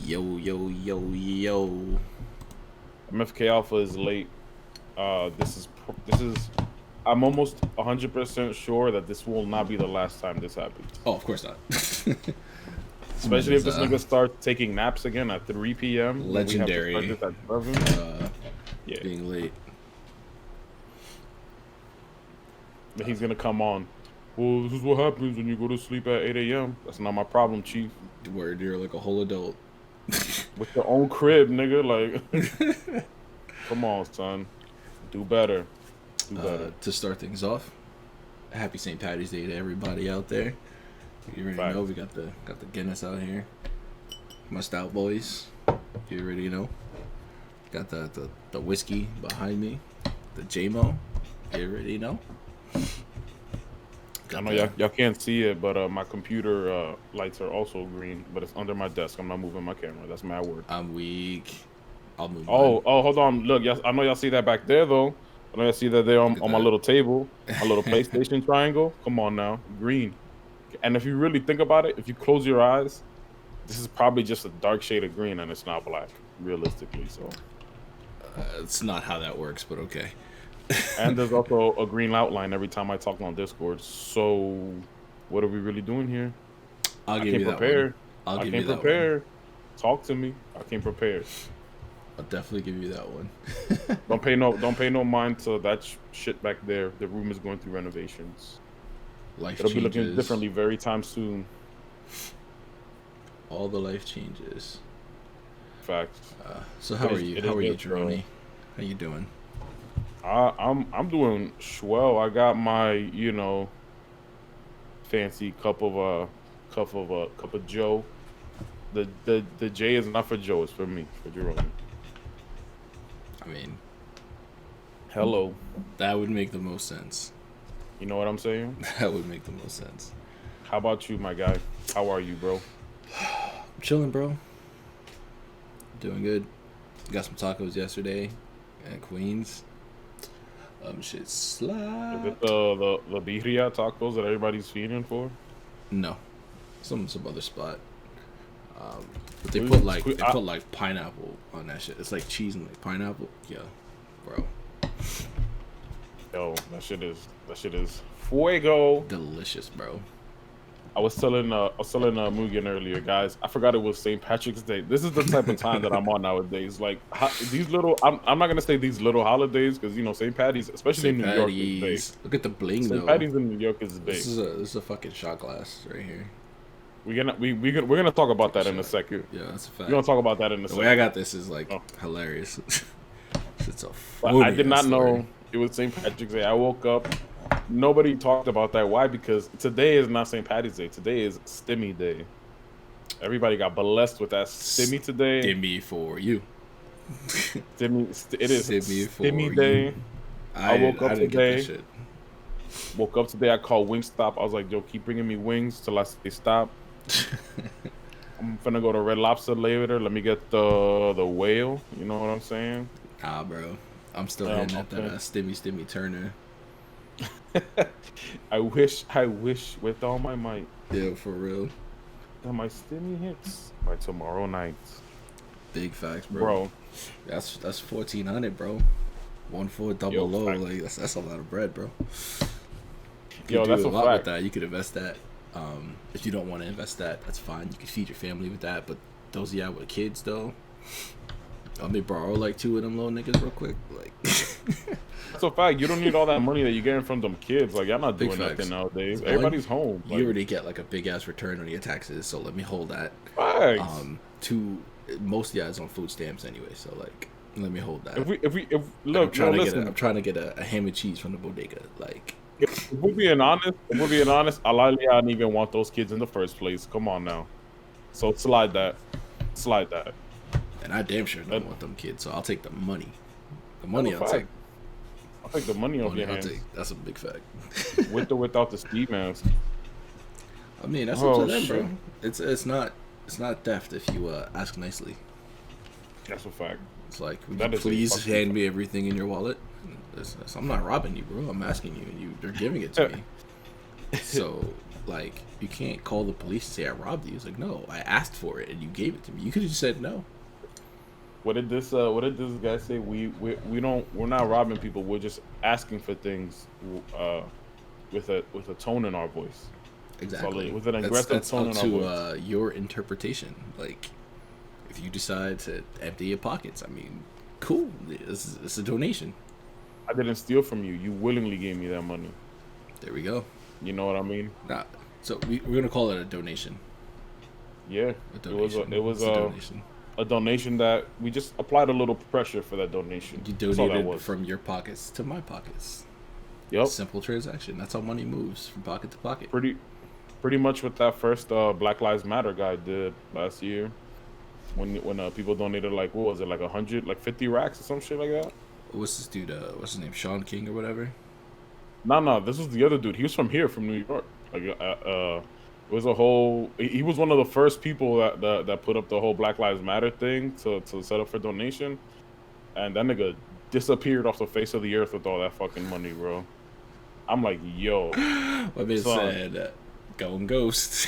Yo, yo, yo, yo. MFK Alpha is late. This is. I'm almost 100% sure that this will not be the last time this happens. Oh, of course not. Especially if this nigga starts taking naps again at 3 p.m. when we have to start legendary this at 7. Yeah, being late. but he's gonna come on. Well, this is what happens when you go to sleep at 8 a.m. That's not my problem, chief. Where you're like a whole adult. With your own crib, nigga. Like, come on, son. Do better. Do better. To start things off, happy St. Patty's Day to everybody out there. You already know we got the Guinness out here. My stout boys. You already know. Got the whiskey behind me. The JMO. You already know. I know y'all can't see it, but my computer lights are also green, but it's under my desk. I'm not moving my camera. That's mad work. I'm weak. I'll move. Oh, hold on. Look, I know y'all see that back there, though. I know y'all see that there on my little table, my little PlayStation triangle. Come on now, green. And if you really think about it, if you close your eyes, this is probably just a dark shade of green, and it's not black, realistically. So it's not how that works, but okay. And there's also a green outline every time I talk on Discord. So what are we really doing here? I can't prepare. I can't prepare. Talk to me. I can't prepare. I'll definitely give you that one. Don't pay no mind to that shit back there. The room is going through renovations. It'll be looking differently very time soon. All the life changes. Facts. So how are you? How are you, Jeroni? How you doing? I'm doing swell. I got my fancy cup of Joe. The J is not for Joe. It's for me, for Jerome. I mean, hello. That would make the most sense. You know what I'm saying? That would make the most sense. How about you, my guy? How are you, bro? I'm chilling, bro. Doing good. Got some tacos yesterday at Queens. Shit slap. Is it the birria tacos that everybody's feeding for? No, some other spot. But they put like pineapple on that shit. It's like cheese and like pineapple. Yeah, bro. Yo, that shit is fuego. Delicious, bro. I was telling Mugen earlier, guys. I forgot it was St. Patrick's Day. This is the type of time that I'm on nowadays. Like these little, I'm not gonna say these little holidays because St. Patty's, especially in New York, is big. Look at the bling though. St. Patty's in New York is big. This is a fucking shot glass right here. We're gonna talk about that in a second. Yeah, that's a fact. We're gonna talk about that in a second. The way I got this is like hilarious. It's a I did not know it was St. Patrick's Day. I woke up. Nobody talked about that. Why? Because today is not St. Patty's Day. Today is Stimmy Day. Everybody got blessed with that Stimmy today. Stimmy for you. It is Stimmy Day. I woke up today. Woke up today. I called Wingstop. I was like, yo, keep bringing me wings till I say stop. I'm finna go to Red Lobster later. Let me get the whale. You know what I'm saying? Ah, bro. I'm still hitting at that Stimmy Turner. I wish with all my might. Yeah, for real. That my Stimmy hits by tomorrow night. Big facts, bro. That's 1,400, bro. 1/4 double low. Facts. Like that's a lot of bread, bro. You that's a lot with that. You could invest that. If you don't want to invest that, that's fine. You can feed your family with that. But those of y'all with kids, though, let me borrow like 2 of them little niggas real quick. Like, that's a fact. You don't need all that money that you're getting from them kids. Like, y'all not doing nothing nowadays. Everybody's home. You already get like a big ass return on your taxes, so let me hold that. Facts. Most of y'all is on food stamps anyway, so like, let me hold that. Look, I'm trying to get a ham and cheese from the bodega. Like, if we're being honest, a lot of y'all didn't even want those kids in the first place. Come on now. So slide that. And I damn sure don't want them kids, so I'll take the money. The money I'll take. I'll take the money off your hands. That's a big fact. With or without the ski mask. I mean, that's up to them, bro. It's not theft if you ask nicely. That's a fact. It's like, would you please hand me everything in your wallet? I'm not robbing you, bro. I'm asking you, and you're giving it to me. So like, you can't call the police and say I robbed you. It's like, no, I asked for it and you gave it to me. You could have just said no. What did this guy say? We're not robbing people. We're just asking for things with a tone in our voice. Exactly. So, with an aggressive tone in our voice. That's up to your interpretation. Like, if you decide to empty your pockets, I mean, cool. It's a donation. I didn't steal from you. You willingly gave me that money. There we go. You know what I mean? Nah. So we're gonna call it a donation. Yeah, it was a donation. A donation that we just applied a little pressure for that donation. You donated from your pockets to my pockets. Yep. Simple transaction. That's how money moves from pocket to pocket. Pretty much what that first Black Lives Matter guy did last year, when people donated like, what was it, like 100, like 50 racks or some shit like that. What's this dude? What's his name? Sean King or whatever. No, this was the other dude. He was from here, from New York. Like, it was a whole. He was one of the first people that put up the whole Black Lives Matter thing to set up for donation, and that nigga disappeared off the face of the earth with all that fucking money, bro. I'm like, yo. My man said, "Going ghost."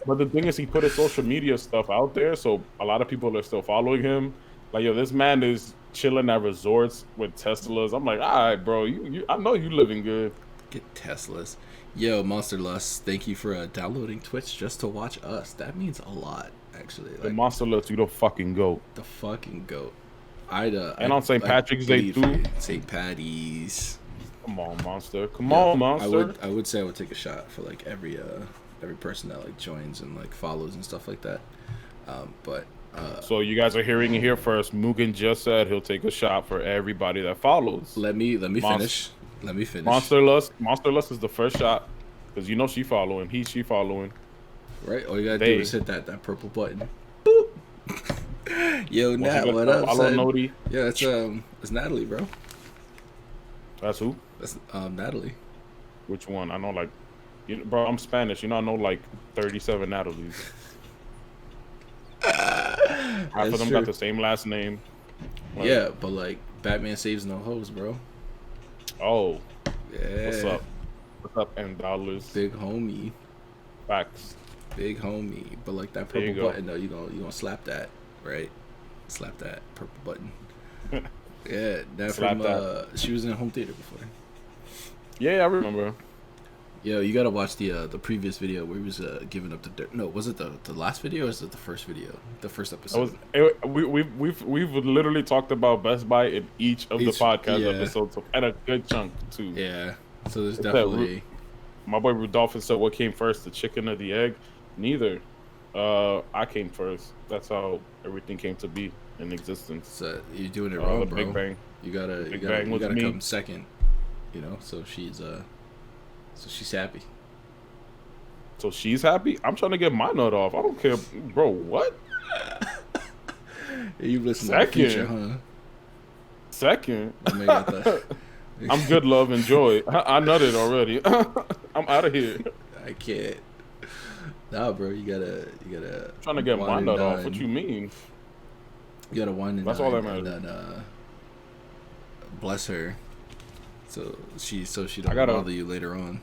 But the thing is, he put his social media stuff out there, so a lot of people are still following him. Like, yo, this man is chilling at resorts with Teslas. I'm like, all right, bro, you I know you living good. Get Teslas. Yo, Monster Lust, thank you for downloading Twitch just to watch us. That means a lot, actually. Like, the Monster Lust, you the fucking goat. The fucking goat. And on St. Patrick's Day too. St. Patty's. Come on, Monster. Come on, Monster. I would say I would take a shot for like every person that like joins and like follows and stuff like that. So you guys are hearing it here first. Mugen just said he'll take a shot for everybody that follows. Let me finish. Let me finish. Monster Lust is the first shot, because you know she following. She following. Right. All you gotta do is hit that purple button. Boop. Yo, Nat, what up? Follow Nodi. Yeah, it's Natalie, bro. That's who? That's Natalie. Which one? I know, like, bro, I'm Spanish. You know, I know like 37 Natalies. Half of them got the same last name. Like, yeah, but like Batman saves no hoes, bro. Oh. Yeah. What's up? What's up, M dollars? Big homie. Facts. Big homie. But like that purple button though, you gonna slap that, right? Slap that purple button. Yeah, that she was in a home theater before. Yeah, I remember. Yo, you gotta watch the previous video where he was giving up the dirt. No, was it the last video or is it the first video? The first episode. We've literally talked about Best Buy in each of the podcast episodes, and a good chunk too. Yeah. So there's definitely. My boy Rudolph said, "What came first, the chicken or the egg?" Neither. I came first. That's how everything came to be in existence. So you're doing it wrong, bro. Big Bang. You gotta come second. You know, so she's happy. So she's happy? I'm trying to get my nut off. I don't care, bro. What? You listen to the Future, huh? Second. I'm good, love, enjoy. I nutted already. I'm out of here. I can't. Nah, bro. You gotta. I'm trying to get my nut off. What you mean? You gotta wine and that's all that matters. And then, bless her. So she don't bother you later on.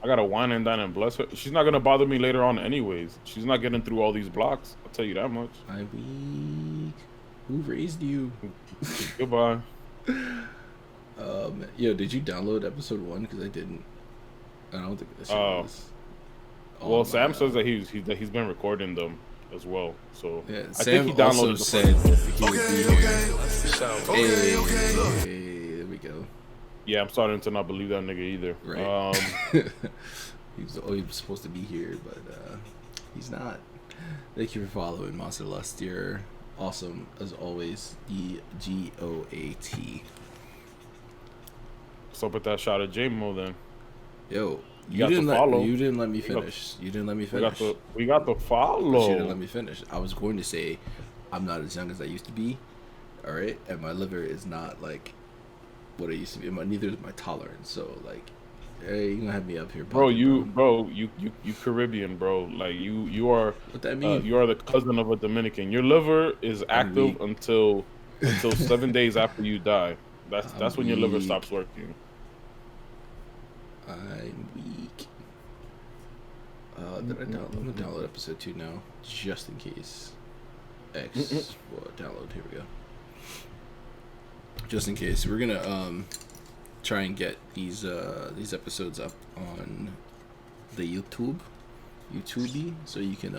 I gotta wine and dine and bless her. She's not gonna bother me later on anyways. She's not getting through all these blocks. I'll tell you that much. I'm weak. Who raised you? Goodbye. Yo, did you download episode 1? Because I didn't. I don't think this was. Well, Sam says that he's been recording them as well. So yeah, I think he downloaded the said he would be here. Hey, there we go. Yeah, I'm starting to not believe that nigga either. Right. he was supposed to be here, but he's not. Thank you for following Monster Lust. You're awesome as always. EGOAT. What's up with that shot of J-Mo then? Yo, you didn't let me finish. You didn't let me finish. We got the follow. But you didn't let me finish. I was going to say, I'm not as young as I used to be. All right, and my liver is not like what it used to be. Neither is my tolerance. So like, hey, you gonna have me up here, bro? You Caribbean, bro. Like you are. What that mean? You are the cousin of a Dominican. Your liver is active until 7 days after you die. That's when your liver stops working. I'm weak. Did I download? I'm gonna download episode 2 now, just in case. X. Well, download. Here we go. Just in case, we're gonna try and get these episodes up on the YouTube, so you can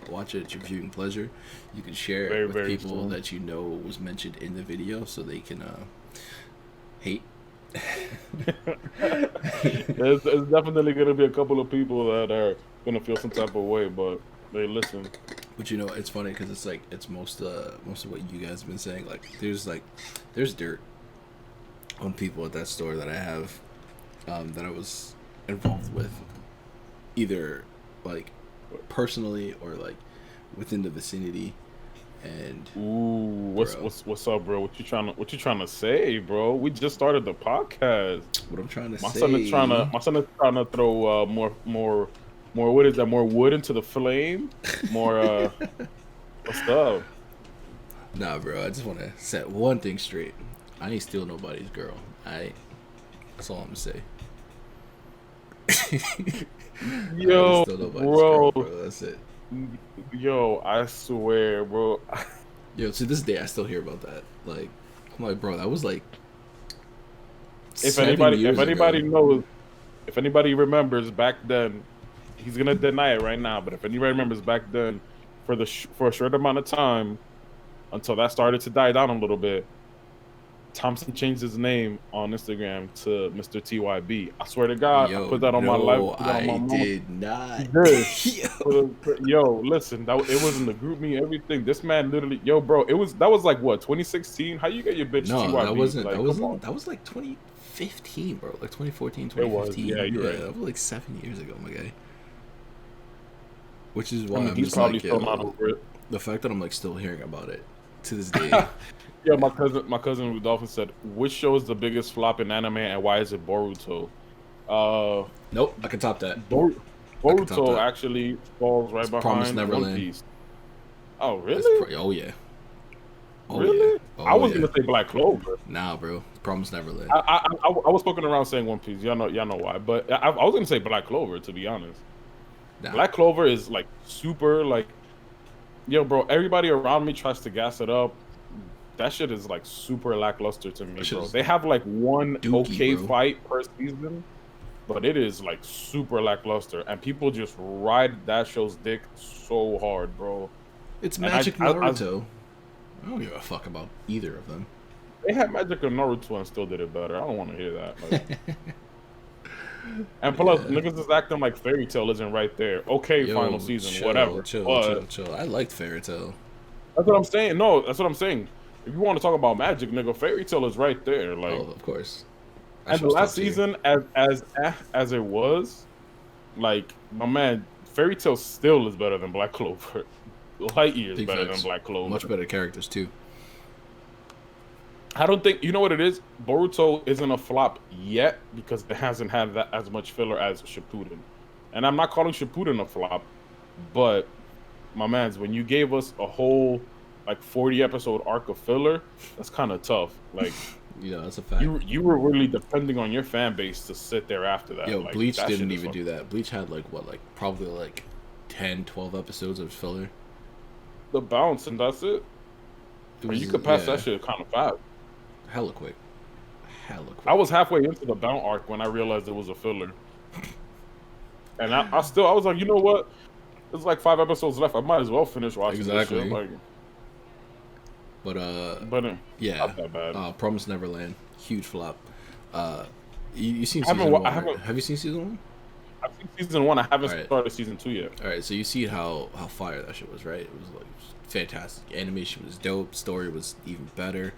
watch it at your viewing pleasure. You can share it with people strong. That you know was mentioned in the video, so they can hate. There's definitely gonna be a couple of people that are gonna feel some type of way, but they listen. But you know, it's funny because it's like it's most of what you guys have been saying. Like there's dirt on people at that store that I have that I was involved with, either like personally or like within the vicinity. And what's up, bro? What you trying to say, bro? We just started the podcast. What I'm trying to say. My son is trying to throw more. What is that? More wood into the flame. More. What's up? Nah, bro. I just want to set one thing straight. I ain't steal nobody's girl. That's all I'm gonna say. Yo, bro. That's it. Yo, I swear, bro. Yo, to this day, I still hear about that. Like, I'm like, bro, that was like. If anybody knows, if anybody remembers back then, he's gonna deny it right now. But if anybody remembers back then, for a short amount of time, until that started to die down a little bit, Thompson changed his name on Instagram to Mr. TYB. I swear to God, I put that on my life. I did not. Yo, listen, it was in the group me, everything. This man literally, bro, that was like what, 2016? How you get your bitch TYB? No, that was like 2015, bro. Like 2014, 2015. It was, yeah, you're right. That was like 7 years ago, my guy. Which is why I'm he's just probably like, still not over it. The fact that I'm like still hearing about it to this day. Yeah, my cousin Rudolphin said, which show is the biggest flop in anime and why is it Boruto? Nope, I can top that. Boruto actually falls right behind Promise Neverland. One Piece. Oh, really? Oh, yeah. Really? Yeah. Oh, I was gonna say Black Clover. Nah, bro. Promise Neverland. I was poking around saying One Piece. Y'all know why. But I was gonna say Black Clover, to be honest. Nah. Black Clover is like super like, bro. Everybody around me tries to gas it up. That shit is like super lackluster to me, bro. They have like one okay fight per season, but it is like super lackluster, and people just ride that show's dick so hard, bro. It's Magic Naruto. I don't give a fuck about either of them. They had Magic and Naruto and still did it better. I don't want to hear that. Like, and plus, niggas is acting like Fairy Tail isn't right there. Okay, final season, whatever. Chill. I liked Fairy Tail. That's what I'm saying. No, that's what I'm saying. If you want to talk about magic, nigga, Fairy Tail is right there. Like, of course. And the last season, as it was, like, my man, Fairy Tail still is better than Black Clover. Light years better than Black Clover. Much better characters too. I don't think, you know what it is? Boruto isn't a flop yet because it hasn't had that as much filler as Shippuden. And I'm not calling Shippuden a flop, but my mans, when you gave us a whole like 40 episode arc of filler, that's kind of tough. Like, yeah, that's a fact. You were really depending on your fan base to sit there after that. Yo, like, Bleach didn't even do that. Bleach had probably 10, 12 episodes of filler. The bounce, and that's it. You could pass that shit kind of fast. Hella quick. I was halfway into the bounce arc when I realized it was a filler. And I was like, you know what? There's like 5 episodes left. I might as well finish watching this shit. Like, But yeah, not that bad. Promise Neverland, huge flop. You seen season 1? Have you seen season 1? I've seen season 1. I haven't started season 2 yet. All right, so you see how fire that shit was, right? It was like fantastic. Animation was dope. Story was even better.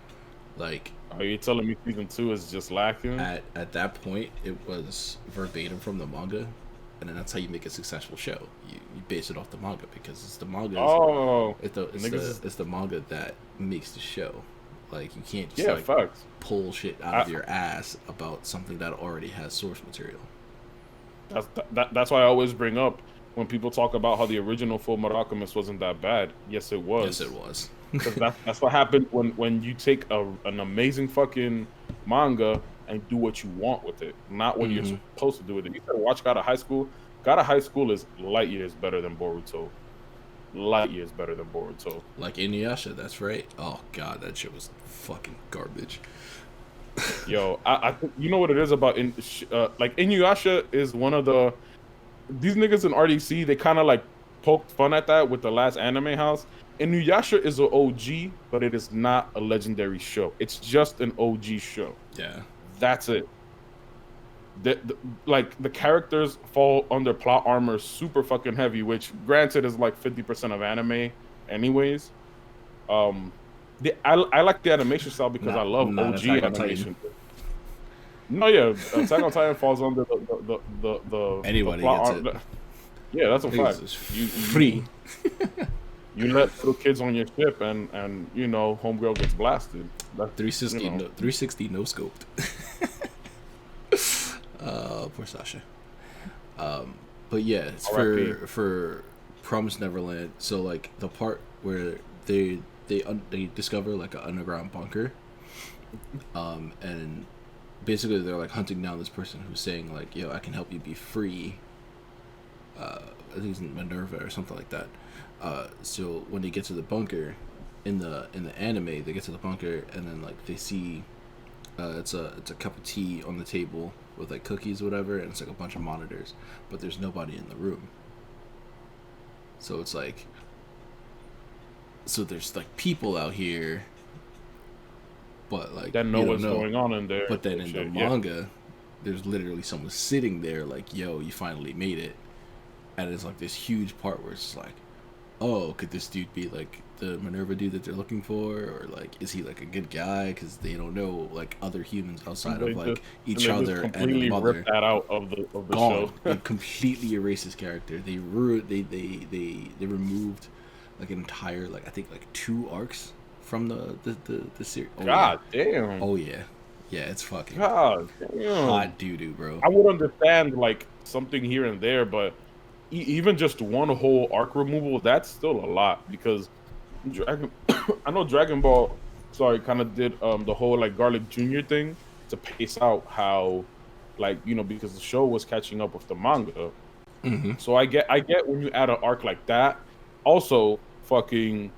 Like, are you telling me season 2 is just lacking? At that point, it was verbatim from the manga. And then that's how you make a successful show. You base it off the manga because it's the manga. It's the manga that makes the show. Like, you can't just pull shit out of your ass about something that already has source material. That's why I always bring up when people talk about how the original Fullmetal Alchemist wasn't that bad. Yes, it was. Yes, it was. Because that's what happened when you take an amazing fucking manga and do what you want with it, not what you're supposed to do with it. You gotta watch God of High School. God of High School is light years better than Boruto. Light years better than Boruto. Like Inuyasha, that's right. Oh god, that shit was fucking garbage. Yo, I think you know what it is about like Inuyasha is one of these niggas in RDC, they kind of like poked fun at that with the last anime house. Inuyasha is an OG, but it is not a legendary show. It's just an OG show. Yeah, that's it. Like the characters fall under plot armor super fucking heavy, which granted is like 50% of anime, anyways. I like the animation style because I love OG animation. No, yeah, Attack on Titan falls under the anybody the gets it. Yeah, that's a fact. Free. You let little kids on your ship, and you know, homegirl gets blasted. That's 360, you know. 360 no scoped. Poor Sasha. But yeah, it's for Promised Neverland. So like the part where they discover like an underground bunker, and basically they're like hunting down this person who's saying like, yo, I can help you be free. I think it's Minerva or something like that. So when they get to the bunker, in the anime, they get to the bunker and then like they see it's a cup of tea on the table with like cookies, whatever, and it's like a bunch of monitors, but there's nobody in the room. So it's like, so there's like people out here, but like that know what's going on in there. But then in the manga, there's literally someone sitting there like, yo, you finally made it. And it's like this huge part where it's just like, oh, could this dude be like the Minerva dude that they're looking for, or like is he like a good guy? Because they don't know like other humans outside of like each other and the mother. Ripped that out of the show. Show. They completely erased his character. They removed like an entire like I think like 2 arcs from the series. Oh, God damn. Oh yeah, it's fucking God damn. hot doo-doo, bro. I would understand like something here and there, but even just one whole arc removal, that's still a lot, because I know Dragon Ball, kind of did the whole like Garlic Jr. thing to pace out how, like, you know, because the show was catching up with the manga. Mm-hmm. So I get when you add an arc like that. Also, fucking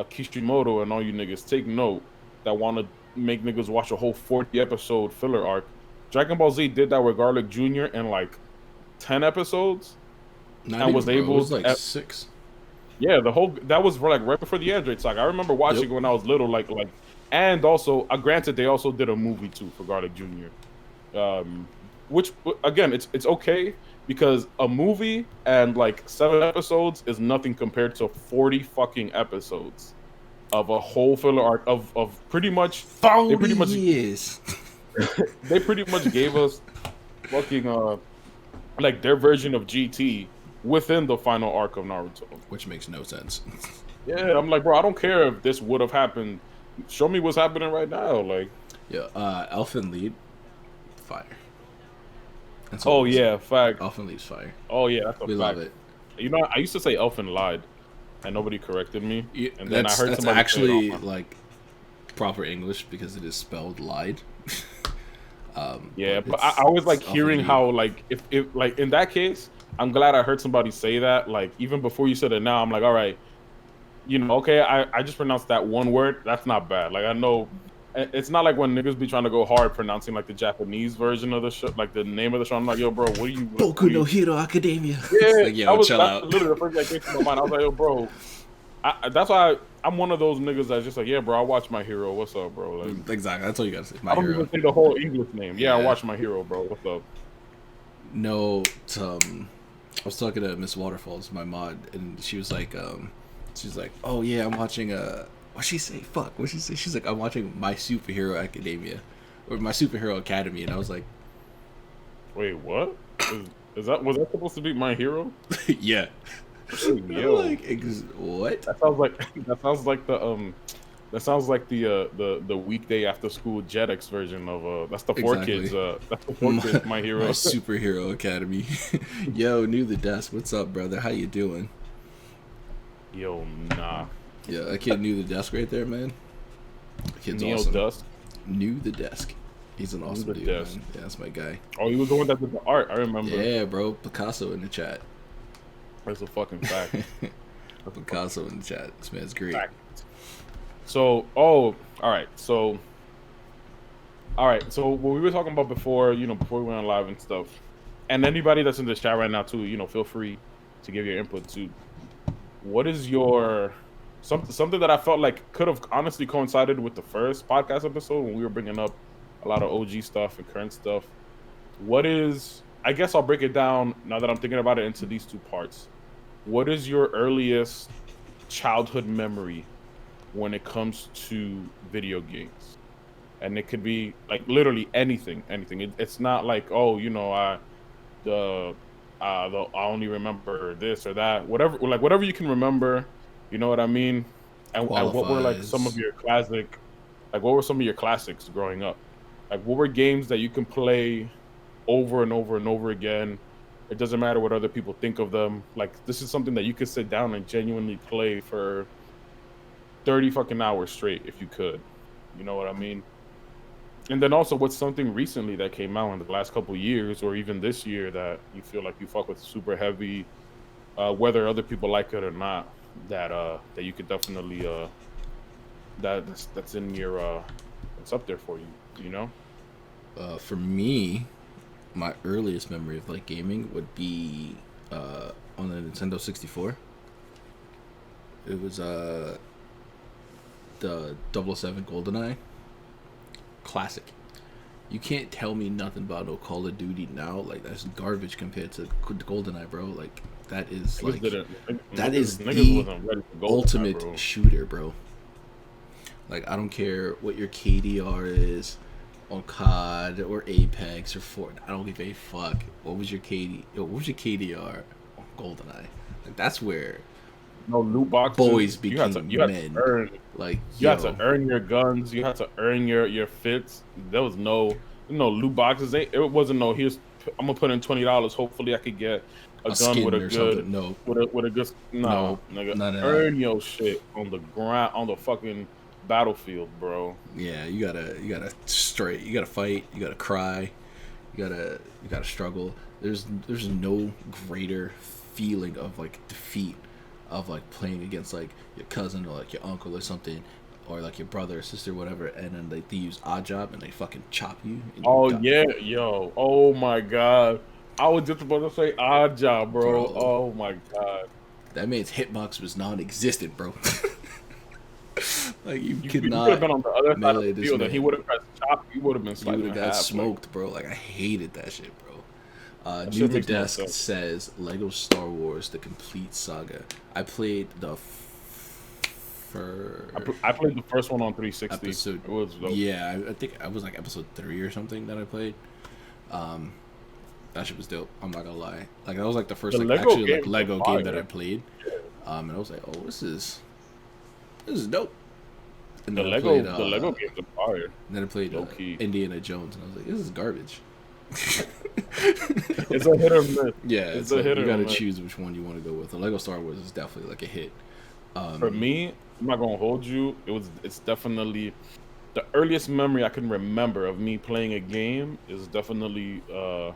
Kishimoto and all you niggas, take note that want to make niggas watch a whole 40 episode filler arc. Dragon Ball Z did that with Garlic Jr. in like 10 episodes. It was like 6. Yeah, that was like right before the Android Saga. I remember watching it when I was little, like, and also, granted, they also did a movie too for Garlic Jr. Which again, it's okay, because a movie and like 7 episodes is nothing compared to 40 fucking episodes of a whole filler arc of pretty much 40 years. They pretty much gave us fucking like their version of GT within the final arc of Naruto, which makes no sense. Yeah, I'm like, bro, I don't care if this would have happened. Show me what's happening right now. Like, yeah, Elfen Lied, fire. Oh yeah, fact. Elfen Lied's fire. Oh yeah, that's a we fact. love it. You know, I used to say Elfen lied, and nobody corrected me. Yeah, and then I heard that's somebody actually say, like proper English, because it is spelled lied. Yeah, but I always like hearing how like if like in that case, I'm glad I heard somebody say that. Like even before you said it, now I'm like, all right, you know, okay, I just pronounced that one word. That's not bad. Like I know, it's not like when niggas be trying to go hard pronouncing like the Japanese version of the show, like the name of the show. I'm like, yo, bro, what are you? Boku no Hero Academia. Yeah, like, yo, that's chill out. Literally the first thing that came to my mind. I was like, yo, bro. That's why I'm one of those niggas that's just like, yeah, bro, I watch My Hero. What's up, bro? Like, exactly. That's all you gotta say. My I don't Hero. even say the whole English name. Yeah, I watch My Hero, bro. What's up? No, I was talking to Miss Waterfalls, my mod, and she was like, oh yeah, I'm watching what'd she say? Fuck, what'd she say? She's like, I'm watching My Superhero Academia, or My Superhero Academy, and I was like, wait, what? Was that supposed to be My Hero? Yeah. Yo, like, what? That sounds like the weekday after school JetX version of that's the 4 kids. That's the 4 kids My Hero. My Superhero Academy. Yo, New the Desk. What's up, brother? How you doing? Yo, nah. Yeah, that kid New the Desk right there, man. That kid's Neo awesome. Dust. New the Desk. He's an awesome dude, man. Yeah, that's my guy. Oh, he was the one that did the art. I remember. Yeah, bro. Picasso in the chat. That's a fucking fact. Picasso in the chat. This man's great. Fact. So, all right. So what we were talking about before, before we went on live and stuff, and anybody that's in the chat right now too, feel free to give your input too. What is your something that I felt like could have honestly coincided with the first podcast episode when we were bringing up a lot of OG stuff and current stuff? What is, I guess I'll break it down now that I'm thinking about it into these two parts. What is your earliest childhood memory when it comes to video games? And it could be like literally anything. It's not like, oh, I only remember this or that. Whatever you can remember, you know what I mean? And what were like some of your classic, like what were some of your classics growing up? Like what were games that you can play over and over and over again? It doesn't matter what other people think of them. Like this is something that you could sit down and genuinely play for 30 fucking hours straight if you could. You know what I mean? And then also, what's something recently that came out in the last couple of years, or even this year, that you feel like you fuck with super heavy, whether other people like it or not, that you could definitely that's in your it's up there for you, For me, my earliest memory of like gaming would be on the Nintendo 64. It was the 007 GoldenEye. Classic. You can't tell me nothing about no Call of Duty now. Like that's garbage compared to GoldenEye, bro. Like that is like that is the ultimate shooter, bro. Like I don't care what your KDR is on COD or Apex or Fortnite. I don't give a fuck. What was your KDR on GoldenEye? Like that's where no loot boxes. Boys became men. You had to earn your guns. You had to earn your fits. There was no loot boxes. It wasn't no. Here's I'm gonna put in $20. Hopefully I could get a gun with a good with a good nigga. Earn your shit on the ground on the fucking battlefield, bro. Yeah, you gotta straight. You gotta fight. You gotta cry. You gotta struggle. There's no greater feeling of like defeat, of like playing against like your cousin or like your uncle or something, or like your brother or sister, whatever, and then they use odd job and they fucking chop you. Oh yeah, yo, oh my god, I was just about to say odd job, bro. Oh my god, that man's hitbox was non-existent, bro. Like you could have been on the other side of the field, and he would have pressed chop. You would have been sliced. You would have got smoked, bro. Like I hated that shit, bro. New the Desk says Lego Star Wars: The Complete Saga. I played the I played the first one on 360. It was dope. Yeah, I think I was like episode 3 or something that I played. That shit was dope. I'm not gonna lie. Like that was like the first Lego game that I played. And I was like, oh, this is dope. And the Lego games are fire. And then I played Indiana Jones, and I was like, this is garbage. It's a hit or miss. Yeah, it's a hit or miss. You gotta choose which one you want to go with. The Lego Star Wars is definitely like a hit. For me, I'm not gonna hold you. It's definitely the earliest memory I can remember of me playing a game is definitely I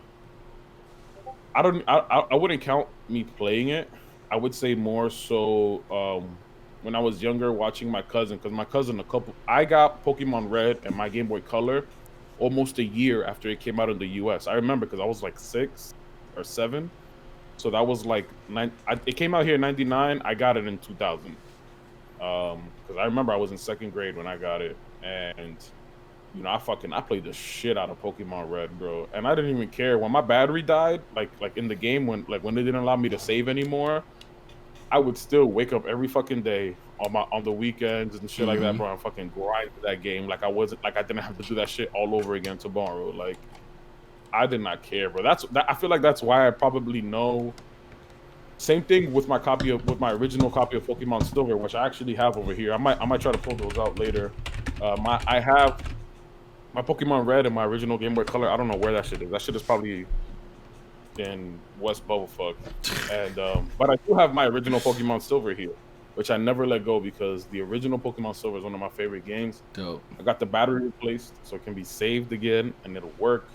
wouldn't count me playing it. I would say more so when I was younger, watching my cousin, because my cousin I got Pokemon Red and my Game Boy Color almost a year after it came out in the US. I remember because I was like 6 or 7. So that was like it came out here in 99. I got it in 2000. Because I remember I was in 2nd grade when I got it, and I played the shit out of Pokemon Red, bro. And I didn't even care when my battery died, like in the game when they didn't allow me to save anymore. I would still wake up every fucking day on the weekends and shit like that, bro, and fucking grind that game like I didn't have to do that shit all over again tomorrow. Like I did not care, bro. I feel like that's why I probably know. Same thing with my original copy of Pokemon Silver, which I actually have over here. I might try to pull those out later. I have my Pokemon Red and my original Game Boy Color. I don't know where that shit is. That shit is probably in West Bubblefuck. And but I do have my original Pokemon Silver here. which I never let go because the original Pokemon Silver is one of my favorite games. Dope. I got the battery replaced so it can be saved again and it'll work.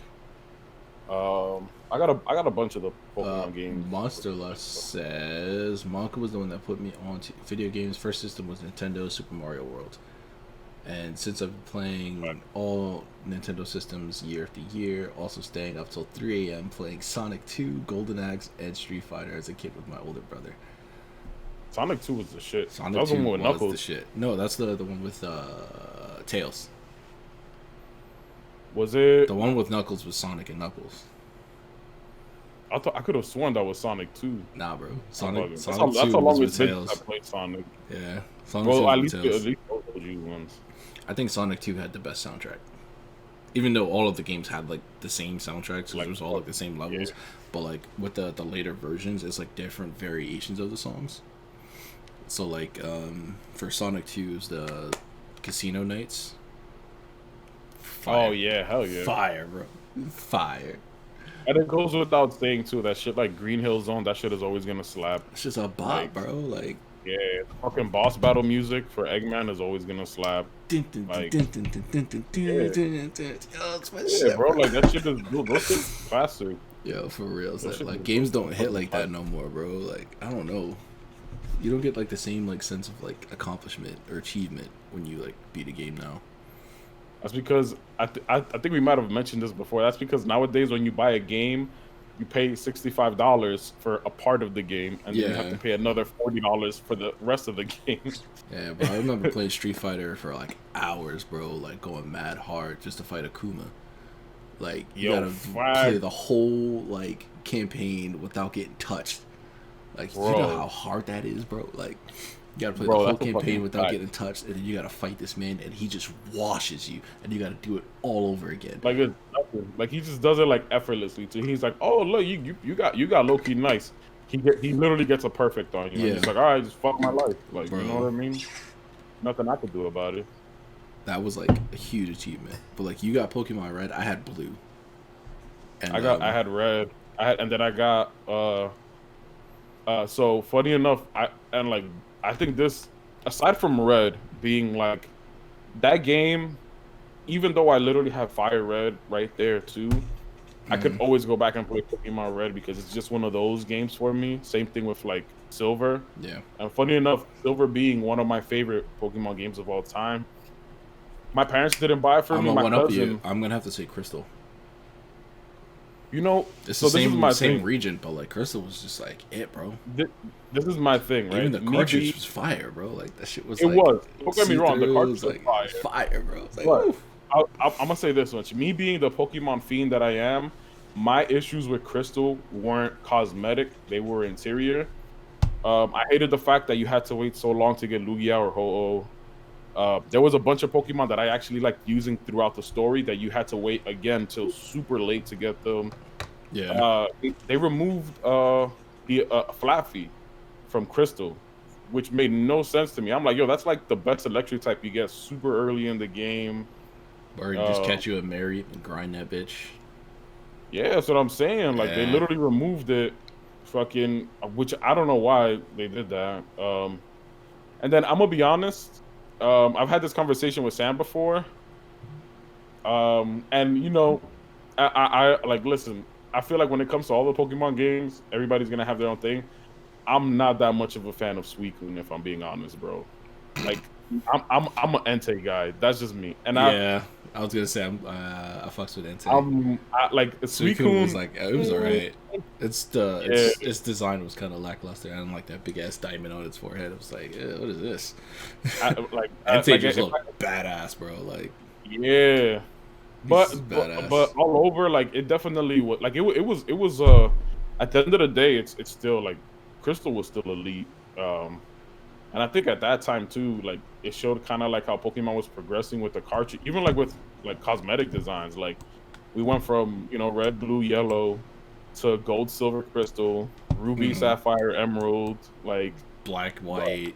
I got a bunch of the Pokemon games. Monster Lust says Monka was the one that put me on to video games. First system was Nintendo Super Mario World, and since I've been playing all Nintendo systems year after year, also staying up till 3 a.m. playing Sonic 2, Golden Axe, and Street Fighter as a kid with my older brother. Sonic 2 was the shit. Sonic 2 was Knuckles. The shit. No, that's the one with Tails. Was it the one with Knuckles? Was Sonic and Knuckles? I could have sworn that was Sonic 2. Nah, bro. Sonic 2 that's how long it's been since I played Sonic. Yeah. Sonic 2 at least those ones. I think Sonic 2 had the best soundtrack. Even though all of the games had like the same soundtracks, so it was all like the same levels. Yeah. But like with the later versions, it's like different variations of the songs. So like for Sonic 2 is the Casino Nights. Fire. Oh yeah, hell yeah. Fire, bro. Fire. And it goes without saying too, that shit like Green Hill Zone, that shit is always gonna slap. It's just a bop, like, bro. Like, yeah, fucking boss battle music for Eggman is always gonna slap. Like, yeah, bro, like that shit is those shit's classic. Yo, for real, like games don't hit like that no more, bro. Like, I don't know, you don't get like the same like sense of like accomplishment or achievement when you like beat a game now. That's because I think we might have mentioned this before. That's because nowadays when you buy a game, you pay $65 for a part of the game, and then you have to pay another $40 for the rest of the game. Yeah, bro. I remember playing Street Fighter for like hours, bro. Like going mad hard just to fight Akuma. Like you gotta play the whole like campaign without getting touched. Like you know how hard that is, bro. Like. You gotta play the whole campaign without getting touched, and then you gotta fight this man, and he just washes you, and you gotta do it all over again. Like it's nothing. Like he just does it like effortlessly too. He's like, "Oh look, you got low key nice." He literally gets a perfect on you. Yeah. He's like, "All right, just fuck my life." Like, bro. You know what I mean? Nothing I could do about it. That was like a huge achievement. But like, you got Pokemon Red, I had Blue. And I had Red. And then I got so funny enough, I think this, aside from Red being like, that game, even though I literally have Fire Red right there too, I could always go back and play Pokemon Red because it's just one of those games for me. Same thing with like Silver. Yeah. And funny enough, Silver being one of my favorite Pokemon games of all time, my parents didn't buy it for me. My cousin. I'm gonna have to say Crystal. You know, it's the same region, but like Crystal was just like it, bro. This is my thing, right? Even the cartridge was fire, bro. Like that shit was. It was. Don't get me wrong, the cartridge was like fire, bro. Like, I'm gonna say this much: me being the Pokemon fiend that I am, my issues with Crystal weren't cosmetic; they were interior. I hated the fact that you had to wait so long to get Lugia or Ho-Oh. There was a bunch of Pokemon that I actually liked using throughout the story that you had to wait again till super late to get them. Yeah. They removed the Flaffy from Crystal, which made no sense to me. I'm like, yo, that's like the best electric type you get super early in the game. Or you just catch you a Mary and grind that bitch. Yeah, that's what I'm saying. Like, they literally removed it, fucking, which I don't know why they did that. And then I'm gonna be honest, I've had this conversation with Sam before. And you know, I like, listen, I feel like when it comes to all the Pokemon games, everybody's gonna have their own thing. I'm not that much of a fan of Suicune, if I'm being honest, bro. Like, I'm an Entei guy. That's just me. And I was gonna say I fucks with Entei. Like Suicune was like, it was alright. Its design was kind of lackluster. I didn't like that big ass diamond on its forehead. It was like, what is this? Entei just looked badass, bro. Like, yeah. But all over, like, it definitely was like it was at the end of the day, it's still like Crystal was still elite. And I think at that time too, like, it showed kind of like how Pokemon was progressing with the cartridge, even like with like cosmetic designs. Like, we went from, you know, red, blue, yellow to gold, silver, crystal, ruby, sapphire, emerald, like black, white.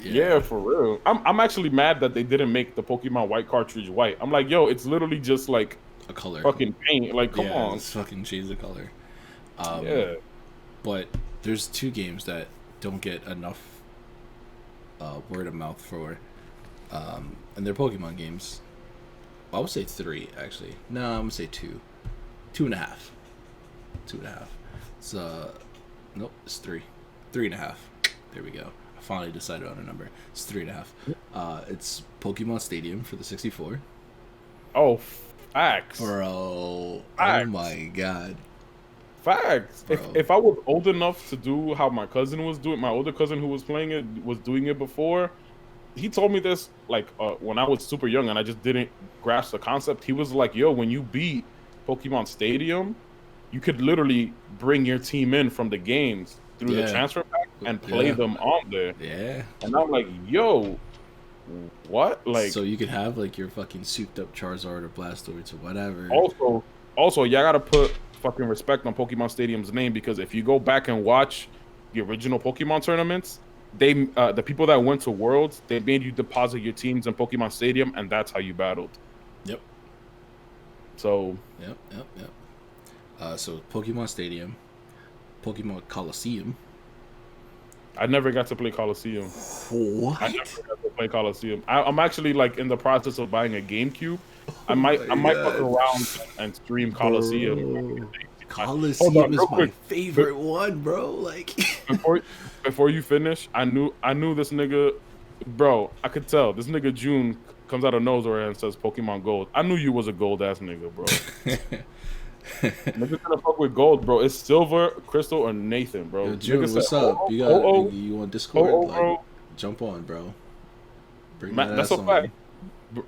Yeah, for real. I'm actually mad that they didn't make the Pokemon White cartridge white. I'm like, yo, it's literally just like a color, fucking paint. Like, come on, it's fucking change the color. Yeah, but there's two games that don't get enough word of mouth for, and they're Pokemon games. I would say 3 actually. No, I'm gonna say 2, 2.5, 2.5. It's nope, it's 3, 3.5. There we go. I finally decided on a number. It's 3.5. It's Pokemon Stadium for the 64. Oh, facts, bro! Facts. Oh my god! Facts. If I was old enough to do how my cousin was doing, my older cousin who was playing it was doing it before. He told me this like when I was super young and I just didn't grasp the concept. He was like, "Yo, when you beat Pokemon Stadium, you could literally bring your team in from the games through the transfer pack and play them on there." Yeah. And I'm like, "Yo, what?" Like, so you could have like your fucking souped up Charizard or Blastoise or whatever. Also, y'all gotta put fucking respect on Pokemon Stadium's name, because if you go back and watch the original Pokemon tournaments, they the people that went to Worlds, they made you deposit your teams in Pokemon Stadium, and that's how you battled. Yep. So. Yep. So Pokemon Stadium, Pokemon Coliseum. I never got to play Coliseum. What? I never got to play Coliseum. I'm actually like in the process of buying a GameCube. I might fuck around and stream Coliseum. Coliseum is my favorite one, bro. Like before you finish, I knew this nigga, bro. I could tell this nigga June comes out of nowhere and says Pokemon Gold. I knew you was a gold ass nigga, bro. Niggas gonna fuck with gold, bro. It's silver, crystal, or Nathan, bro. Yo, June, what's up? You on Discord? Like, jump on, bro. Bring that ass on. Fact.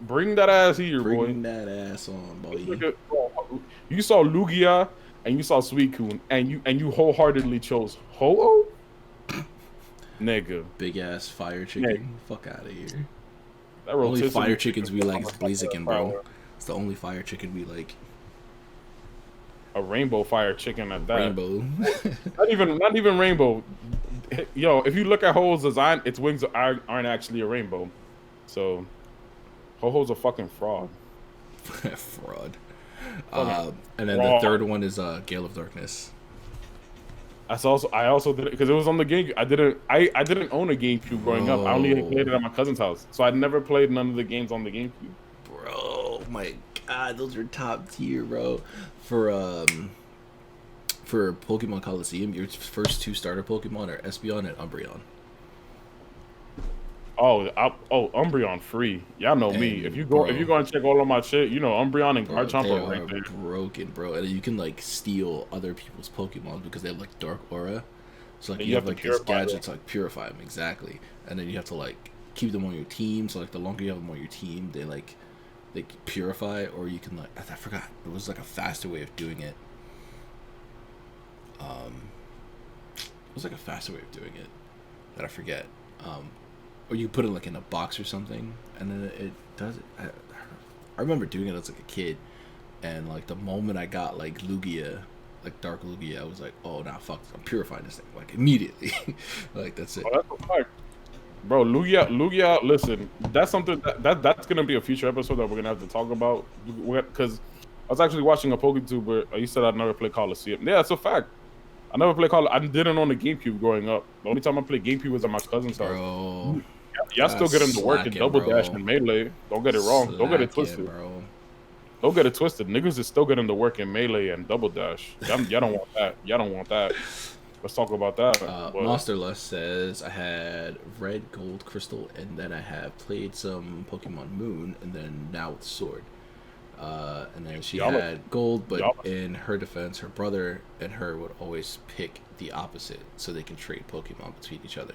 Bring that ass here, boy. Bring that ass on, boy. You saw Lugia and you saw Suicune, and you wholeheartedly chose Ho-Oh? Nigga. Big ass fire chicken. Nigga. Fuck out of here. That only fire chickens we like is Blaziken, bro. It's the only fire chicken we like. A rainbow fire chicken at that. Rainbow. not even rainbow. Yo, if you look at Ho-Oh's design, its wings aren't actually a rainbow. So, Ho-Oh's a fucking fraud. Fraud. And then the third one is Gale of Darkness. I also did it because it was on the GameCube. I didn't own a GameCube growing up. I only played it at my cousin's house, so I never played none of the games on the GameCube. Bro, my God, those are top tier, bro. For Pokemon Coliseum, your first 2 starter Pokemon are Espeon and Umbreon. Umbreon free. Y'all know me. If you go and check all of my shit, you know Umbreon and Garchomp are right there. Broken, bro. And you can like steal other people's Pokemon because they have like Dark Aura. So like you have like this gadget to like purify them, exactly. And then you have to like keep them on your team. So like the longer you have them on your team, they purify, or you can like I forgot. It was like a faster way of doing it. It was like a faster way of doing it that I forget. Or you put it like in a box or something, and then it does it. I remember doing it as like a kid, and like the moment I got like Lugia, like Dark Lugia, I was like, oh nah, fuck, I'm purifying this thing like immediately. Like that's it. Oh, that's a fact. Bro, Lugia, listen, that's something that's gonna be a future episode that we're gonna have to talk about, because I was actually watching a PokeTuber. You said I'd never play Coliseum. Yeah, it's a fact. I never played I didn't own a GameCube growing up. The only time I played GameCube was at my cousin's house. Bro, y'all still getting to work in Double Dash and Melee. Don't get it wrong. Don't get it twisted. Bro. Don't get it twisted. Niggas is still getting to work in Melee and Double Dash. Y'all don't want that. Y'all don't want that. Let's talk about that. Monster Lust says I had Red, Gold, Crystal, and then I have played some Pokemon Moon, and then now with Sword. And then she had Gold, but in her defense, her brother and her would always pick the opposite, so they can trade Pokemon between each other.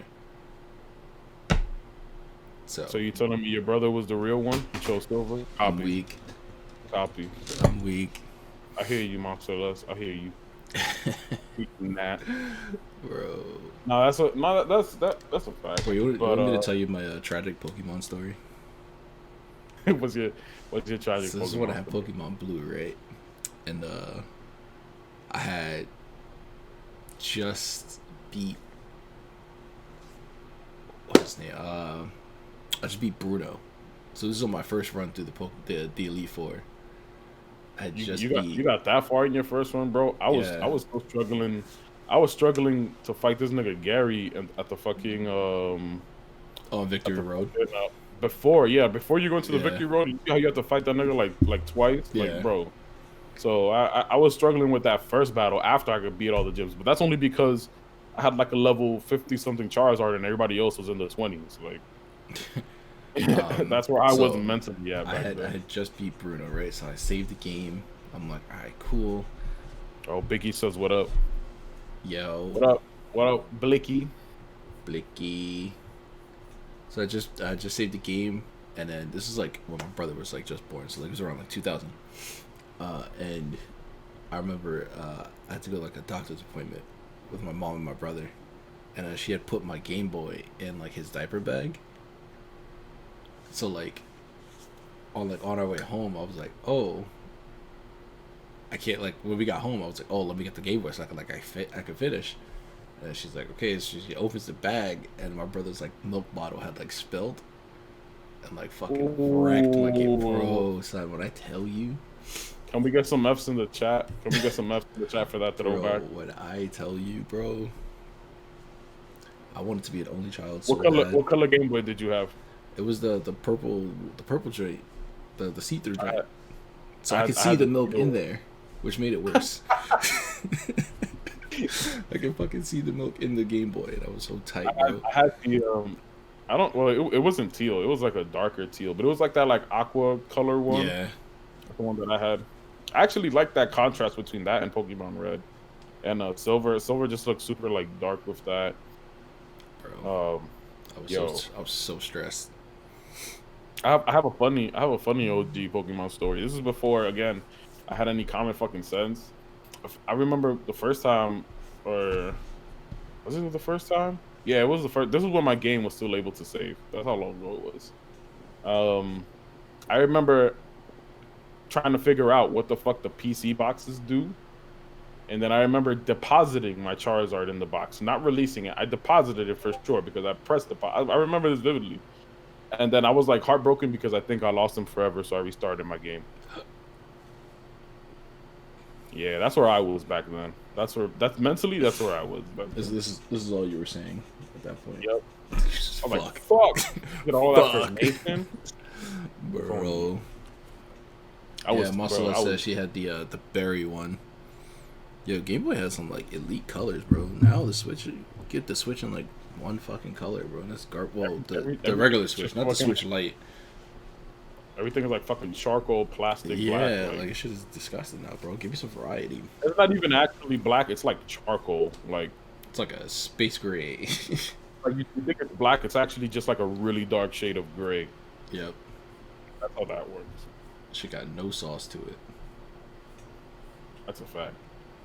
So you telling me your brother was the real one? He chose Silver? I'm weak. Copy. I'm weak. I hear you, Monster Lust. I hear you. Nah. Bro. No, that's a fact. Wait, you want me to tell you my tragic Pokemon story? What's your tragic Pokemon? This is when I had Pokemon Blue, right? And I had just beat what's his name? I just beat Bruno. So this is on my first run through the Elite Four. You got that far in your first one, bro? I was still struggling. I was struggling to fight this nigga Gary at the fucking Oh, Victory Road. Before you go into the Victory Road, you see how you have to fight that nigga like twice, like bro. So I was struggling with that first battle after I could beat all the gyms, but that's only because I had like a level 50 something Charizard and everybody else was in the 20s. Like that's where I wasn't meant to be at. I had just beat Bruno, right? So I saved the game. I'm like, all right, cool. Oh, Biggie says, "What up?" Yo. What up? What up, Blicky? Blicky. So I just saved the game, and then this is like when my brother was like just born, so like it was around like 2000. And I remember I had to go to like a doctor's appointment with my mom and my brother, and she had put my Game Boy in like his diaper bag. So like on our way home, I was like, oh, I can't, like when we got home, I was like, oh, let me get the Game Boy so I could finish. And she's like, okay. So she opens the bag, and my brother's like milk bottle had like spilled, and like fucking wrecked my Game, bro. Son, when I tell you. Can we get some F's in the chat? Can we get some F's in the chat for that throwback? Bro, when I tell you, bro, I wanted to be an only child. What color Game Boy did you have? It was the purple joint, the see-through joint. So I could see the milk in there, which made it worse. I could fucking see the milk in the Game Boy, and I was so tight, bro. I had the it wasn't teal. It was like a darker teal, but it was like that like aqua color one. Yeah, the one that I had. I actually like that contrast between that and Pokemon Red and Silver. Silver just looks super like dark with that. Bro, I was so stressed. I have a funny OG Pokemon story. This is before again I had any common fucking sense. I remember the first time, or was it the first time? Yeah, it was the first. This was when my game was still able to save. That's how long ago it was. I remember trying to figure out what the fuck the PC boxes do. And then I remember depositing my Charizard in the box, not releasing it. I deposited it for sure because I pressed deposit. I remember this vividly. And then I was like heartbroken because I think I lost him forever, so I restarted my game. Yeah, that's where I was back then. That's where I was. This is all you were saying at that point. Yep. I'm like, fuck. Get all that information. Bro. Muscle says she had the berry one. Yo, Game Boy has some like elite colors, bro. Now the Switch, you get the Switch in like one fucking color, bro. And that's the regular Switch, not the Switch Lite. Everything is like fucking charcoal, plastic, yeah, black. Like it shit is disgusting now, bro. Give me some variety. It's not even actually black. It's like charcoal. Like it's like a space gray. Like you think it's black, it's actually just like a really dark shade of gray. Yep. That's how that works. She got no sauce to it. That's a fact.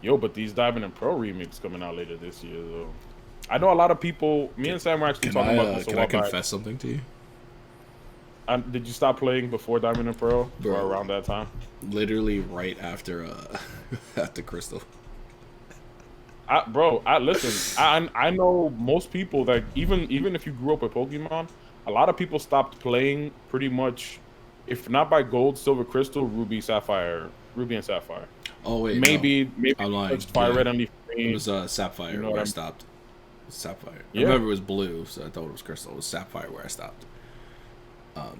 Yo, but these Diamond and Pro remakes coming out later this year, though. I know a lot of people. Me and Sam were actually talking about this. Can I confess something to you? Did you stop playing before Diamond and Pearl, or around that time? Literally right after after Crystal. Listen. I know most people that even if you grew up with Pokemon, a lot of people stopped playing pretty much, if not by Gold, Silver, Crystal, Ruby and Sapphire. Oh wait, maybe I'm lying. Fire Red and Leaf Green. It was Sapphire where I stopped. Sapphire. Yeah. I remember it was blue, so I thought it was Crystal. It was Sapphire where I stopped.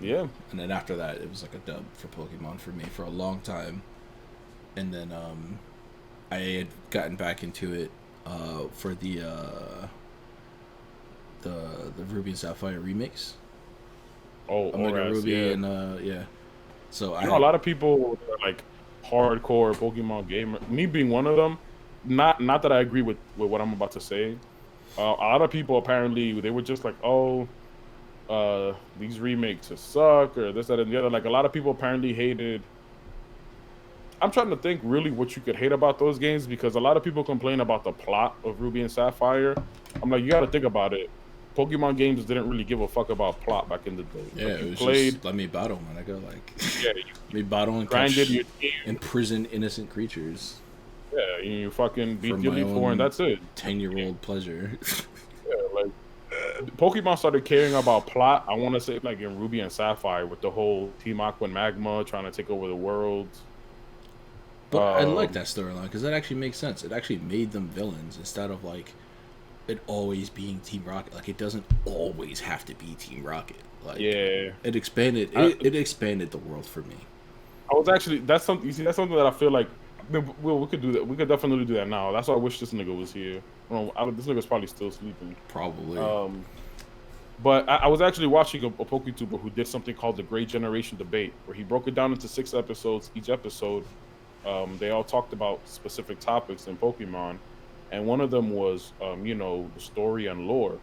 Yeah. And then after that, it was like a dub for Pokemon for me for a long time. And then I had gotten back into it for the Ruby and Sapphire remakes. Omega Ruby and yeah. So I know a lot of people are like hardcore Pokemon gamer. Me being one of them. Not that I agree with what I'm about to say. A lot of people apparently they were just like, these remakes just suck, or this, that, and the other. Like a lot of people apparently hated. I'm trying to think really what you could hate about those games, because a lot of people complain about the plot of Ruby and Sapphire. I'm like, you got to think about it. Pokemon games didn't really give a fuck about plot back in the day. Yeah, like, it was just let me battle, man. I go like, me battle and imprison innocent creatures. Yeah, you fucking beat Gibby-4 and that's it. 10-year-old pleasure. Yeah, like Pokemon started caring about plot. I want to say like in Ruby and Sapphire with the whole Team Aqua and Magma trying to take over the world. But I like that storyline because that actually makes sense. It actually made them villains instead of like it always being Team Rocket. Like, it doesn't always have to be Team Rocket. Like, yeah, it expanded. It expanded the world for me. I was actually that's something. You see, that's something that I feel like. We could do that. We could definitely do that now. That's why I wish this nigga was here. Well, this nigga's probably still sleeping. Probably. But I was actually watching a PokeTuber who did something called the Great Generation Debate, where he broke it down into 6 episodes. Each episode, they all talked about specific topics in Pokemon, and one of them was, the story and lore.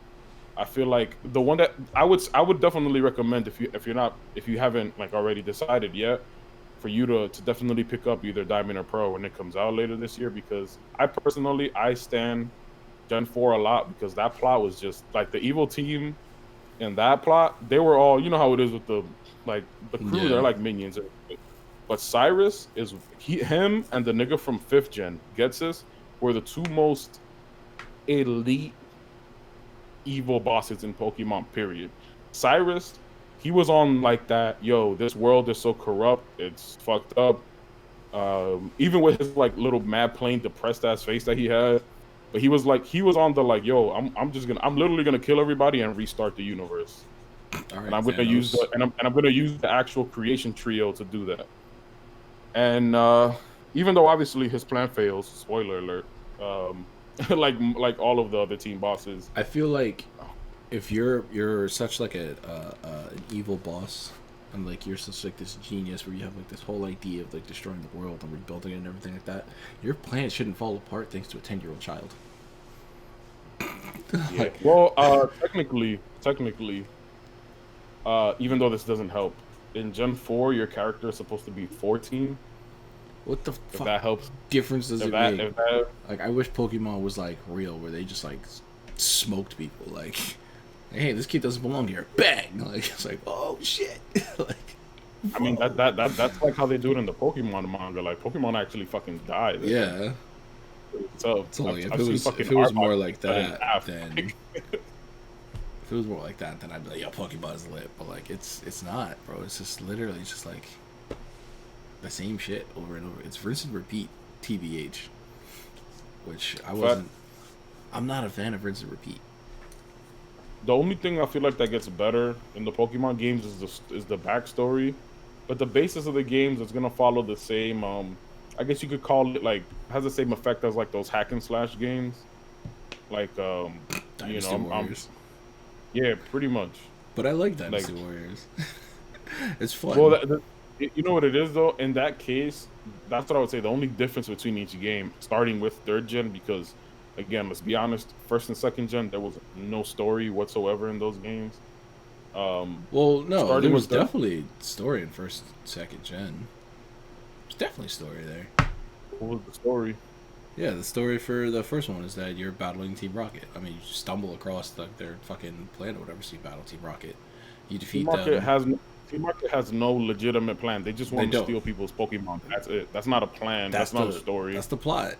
I feel like the one that I would definitely recommend if you haven't like already decided yet, for you to definitely pick up either Diamond or Pearl when it comes out later this year, because I stand Gen 4 a lot, because that plot was just like the evil team in that plot. They were all, you know how it is with the crew, they're like minions. But Cyrus him and the nigga from 5th gen, Getsus, were the 2 most elite evil bosses in Pokemon, period. Cyrus, he was on like that, yo, this world is so corrupt, it's fucked up. Even with his like little mad plain depressed ass face that he had, but he was on the like, yo, I'm literally gonna kill everybody and restart the universe. Right, and I'm gonna use the actual creation trio to do that. And even though obviously his plan fails, spoiler alert, like all of the other team bosses, I feel like if you're such like an evil boss, and like you're such like this genius where you have like this whole idea of like destroying the world and rebuilding it and everything like that, your plan shouldn't fall apart thanks to a 10-year-old child. Yeah. Well, technically, even though this doesn't help, in Gen 4 your character is supposed to be 14. What the fuck? If that helps. Difference does it make? Like, I wish Pokemon was like real, where they just like smoked people. Like, hey, this kid doesn't belong here. Bang! Like, it's like, oh shit! Like, I mean, that's like how they do it in the Pokemon manga. Like, Pokemon actually fucking die. Yeah. So like, if it was more like that, then if it was more like that, then I'd be like, yeah, Pokemon is lit. But like, it's not, bro. It's just literally just like the same shit over and over. It's rinse and repeat, TBH. Which I'm not a fan of rinse and repeat. The only thing I feel like that gets better in the Pokemon games is the backstory, but the basis of the games is gonna follow the same. I guess you could call it like has the same effect as like those hack and slash games, like Dynasty Warriors. Yeah, pretty much. But I like Dynasty Warriors. It's fun. Well, you know what it is though. In that case, that's what I would say. The only difference between each game, starting with 3rd gen, because again, let's be honest, 1st and 2nd gen, there was no story whatsoever in those games. Well, no, there was definitely story in 1st, 2nd gen. There's definitely story there. What was the story? Yeah, the story for the first one is that you're battling Team Rocket. I mean, you stumble across like their fucking planet or whatever, so you battle Team Rocket. You defeat them. Team Rocket has no legitimate plan. They just want to steal people's Pokemon. That's it. That's not a plan. That's not a story. That's the plot.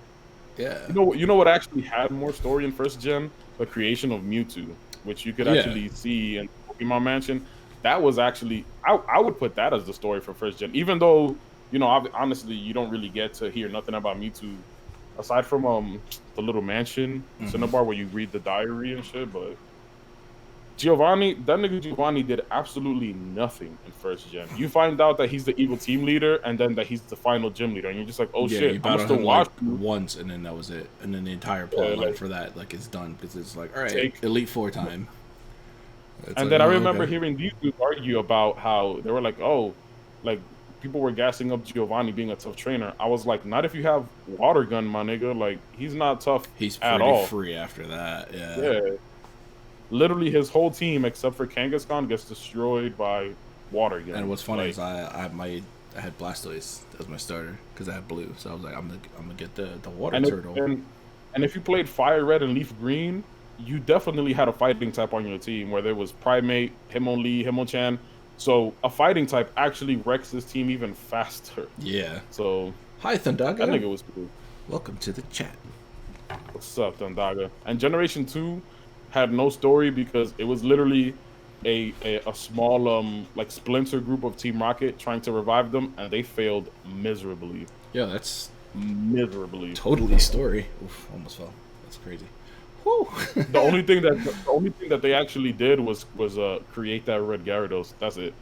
Yeah. You know what actually had more story in 1st gen? The creation of Mewtwo, which you could actually see in Pokemon Mansion. That was actually I would put that as the story for 1st gen. Even though, honestly, you don't really get to hear nothing about Mewtwo aside from the little mansion, Cinnabar, where you read the diary and shit. But that nigga Giovanni did absolutely nothing in 1st gen. You find out that he's the evil team leader, and then that he's the final gym leader, and you're just like, oh shit, you battle him like once, and then that was it, and then the entire plot line for that is done, because it's like, all right, Elite Four time. And then I remember hearing these dudes argue about how they were like, oh, like people were gassing up Giovanni being a tough trainer. I was like, not if you have Water Gun, my nigga. Like, he's not tough. He's at all. Free after that. Yeah. Literally, his whole team except for Kangaskhan gets destroyed by Water Gun. And what's funny is I had Blastoise as my starter because I had blue, so I was like, I'm gonna get the water turtle. And if you played Fire Red and Leaf Green, you definitely had a fighting type on your team where there was Primate, Hitmonlee, Hitmonchan. So a fighting type actually wrecks this team even faster. Yeah. So hi Thundaga. That nigga was cool. Welcome to the chat. What's up, Thundaga? And Generation 2 had no story because it was literally a small like splinter group of Team Rocket trying to revive them, and they failed miserably. Yeah, that's miserably. Totally story. Oof, almost fell. That's crazy. The only thing that they actually did was create that red Gyarados. That's it.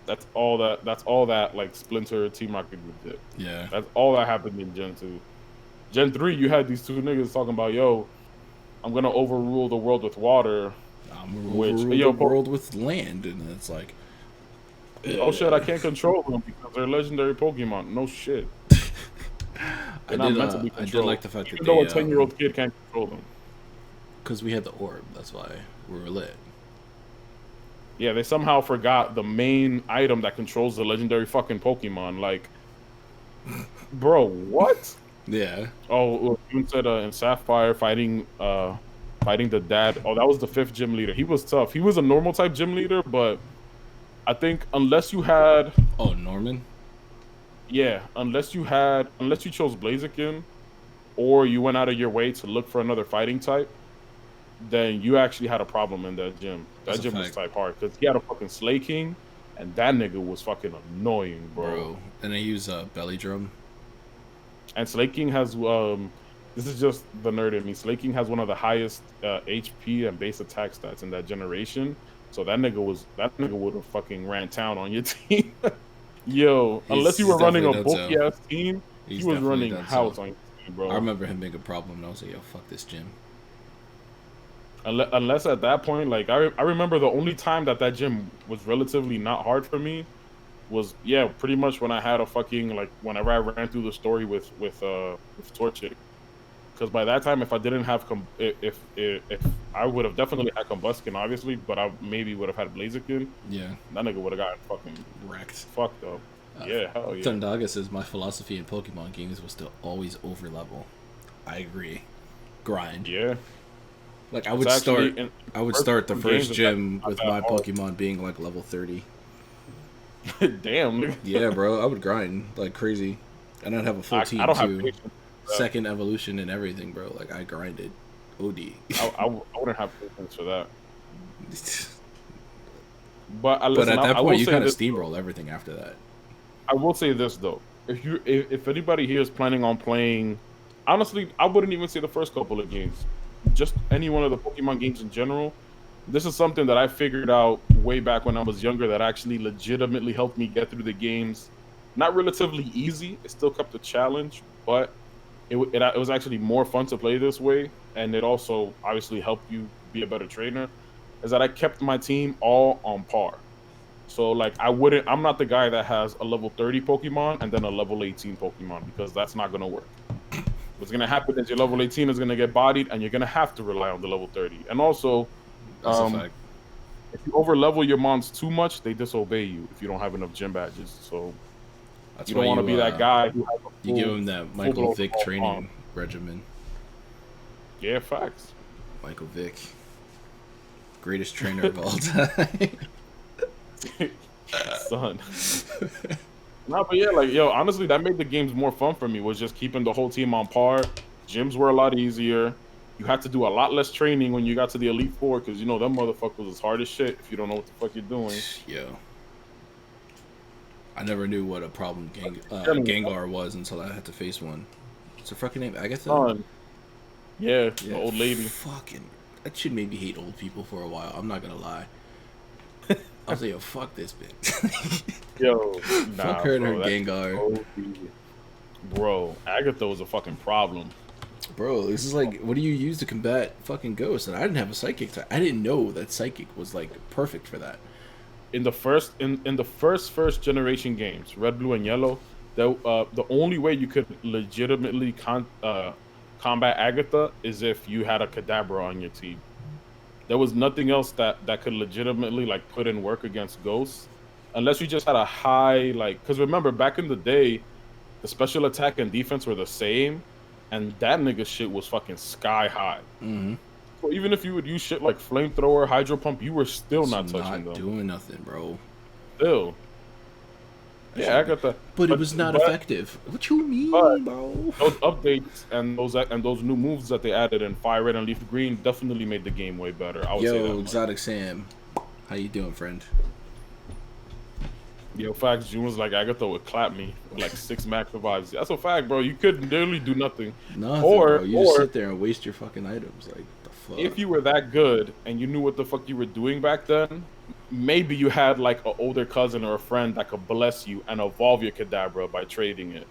That's all that like Splinter Team Rocket did. Yeah. That's all that happened in Gen 2. Gen 3, you had these two niggas talking about, yo, I'm gonna overrule the world with water. I'm gonna overrule the world with land, and it's like, oh shit, I can't control them because they're legendary Pokemon. No shit. I did like the fact even though a 10-year-old kid can't control them. Because we had the orb, that's why we were lit. Yeah, they somehow forgot the main item that controls the legendary fucking Pokemon. Like, bro, what? Yeah. Oh, you said in Sapphire fighting the dad. Oh, that was the 5th gym leader. He was tough. He was a normal type gym leader, but I think unless you had... Oh, Norman? Yeah, unless you chose Blaziken, or you went out of your way to look for another fighting type, then you actually had a problem in that gym. That gym was type hard, because he had a fucking Slay King, and that nigga was fucking annoying, bro. And they use Belly Drum. And Slay King has, this is just the nerd in me, Slay King has one of the highest HP and base attack stats in that generation. So that nigga would have fucking ran town on your team. Yo, unless you were running a bulky ass team, he was running house on your team, bro. I remember him being a problem, and I was like, yo, fuck this gym. Unless at that point, like, I remember the only time that gym was relatively not hard for me was, yeah, pretty much when I had a fucking, like, whenever I ran through the story with Torchic. Because by that time, if I didn't have, if I would have definitely had Combuskin, obviously, but I maybe would have had Blaziken. Yeah. That nigga would have gotten fucking wrecked. Fucked up. Yeah, hell yeah. Tundaga says, my philosophy in Pokemon games was to always over-level. I agree. Grind. Yeah. Like, I would start the first gym with my Pokemon being, like, level 30. Damn. Yeah, bro. I would grind like crazy. And I'd have a full team, too. Second evolution and everything, bro. Like, I grinded. OD. I wouldn't have patience for that. But at that point, you kind of steamroll everything after that. I will say this, though. If anybody here is planning on playing... Honestly, I wouldn't even say the first couple of games. Just any one of the Pokemon games in general. This is something that I figured out way back when I was younger that actually legitimately helped me get through the games. Not relatively easy. It still kept a challenge, but it was actually more fun to play this way, and it also obviously helped you be a better trainer, is that I kept my team all on par. So, like, I'm not the guy that has a level 30 Pokemon and then a level 18 Pokemon, because that's not going to work. What's going to happen is your level 18 is going to get bodied, and you're going to have to rely on the level 30. And also, that's a fact. If you over-level your mons too much, they disobey you if you don't have enough gym badges. So that's you don't want to be that guy who has you give him that Michael Vick training regimen. Yeah, facts. Michael Vick, greatest trainer of all time. Son. No, but yeah, like, yo, honestly, that made the games more fun for me, was just keeping the whole team on par. Gyms were a lot easier. You had to do a lot less training when you got to the Elite Four, because, you know, them motherfuckers is hard as shit if you don't know what the fuck you're doing. Yo. I never knew what a problem Gengar was until I had to face one. What's her fucking name? Agatha? Yeah, the old lady. Fucking, that shit made me hate old people for a while. I'm not gonna lie. I was like, yo, fuck this bitch. Yo, fuck her and her Gengar. Bro, Agatha was a fucking problem. Bro, this is like, what do you use to combat fucking ghosts? And I didn't have a psychic type. I didn't know that psychic was like perfect for that. In the first generation games, Red, Blue, and Yellow, the only way you could legitimately combat Agatha is if you had a Kadabra on your team. There was nothing else that could legitimately like put in work against ghosts, unless you just had a high, like, because remember back in the day, the special attack and defense were the same, and that nigga shit was fucking sky high. Mm-hmm. So even if you would use shit like flamethrower, hydro pump, you were still not touching them. Not doing nothing, bro. Still. Yeah, I got that. But it was not effective. What you mean, bro? Those updates and those new moves that they added in Fire Red and Leaf Green definitely made the game way better. I would say that. Exotic Sam, how you doing, friend? Yo, facts. June was like, Agatha would clap me with like 6 max revives. That's a fact, bro. You could literally do nothing. Bro. You just sit there and waste your fucking items. Like, the fuck? If you were that good and you knew what the fuck you were doing back then, maybe you had like an older cousin or a friend that could bless you and evolve your Kadabra by trading it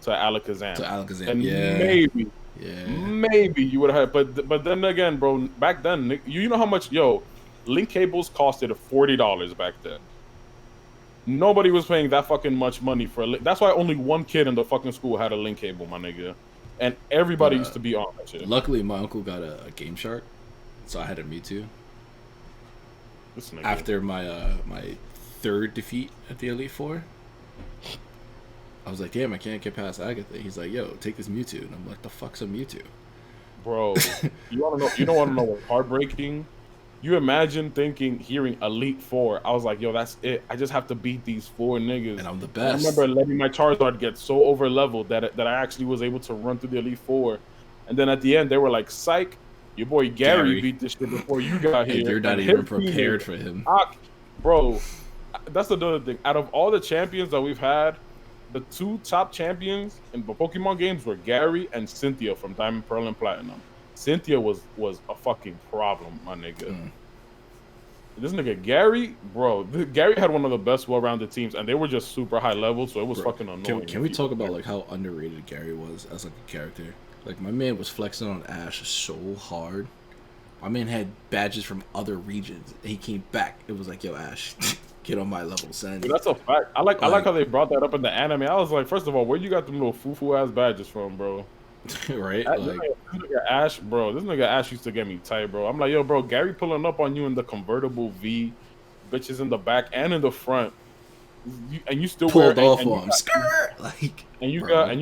to Alakazam. And maybe you would have. But then again, bro, back then, you know how much, link cables costed $40 back then. Nobody was paying that fucking much money for a link. That's why only one kid in the fucking school had a link cable, my nigga. And everybody used to be on that shit. Luckily, my uncle got a Game Shark, so I had a Mewtwo. After my my 3rd defeat at the Elite Four, I was like, damn, I can't get past Agatha. He's like, yo, take this Mewtwo. And I'm like, the fuck's a Mewtwo? Bro, you don't want to know what's heartbreaking? You imagine hearing Elite Four. I was like, yo, that's it. I just have to beat these 4 niggas. And I'm the best. I remember letting my Charizard get so over leveled that I actually was able to run through the Elite Four. And then at the end, they were like, psych, your boy Gary beat this shit before you got here. You're not even prepared for him. Bro, that's another thing. Out of all the champions that we've had, the 2 top champions in the Pokemon games were Gary and Cynthia from Diamond, Pearl, and Platinum. Cynthia was a fucking problem, my nigga. This nigga Gary, bro, Gary had one of the best well-rounded teams, and they were just super high level, so it was fucking annoying. Can we talk about like how underrated Gary was as like a character? Like, my man was flexing on Ash so hard. My man had badges from other regions. He came back. It was like, yo, Ash, get on my level, son. Dude, that's a fact. I like how they brought that up in the anime. I was like, first of all, where you got them little foo-foo ass badges from, bro? Right? This nigga Ash, bro. This nigga Ash used to get me tight, bro. I'm like, yo, bro, Gary pulling up on you in the convertible V, bitches in the back and in the front, and you still pulled off on him. Skirt, like, and you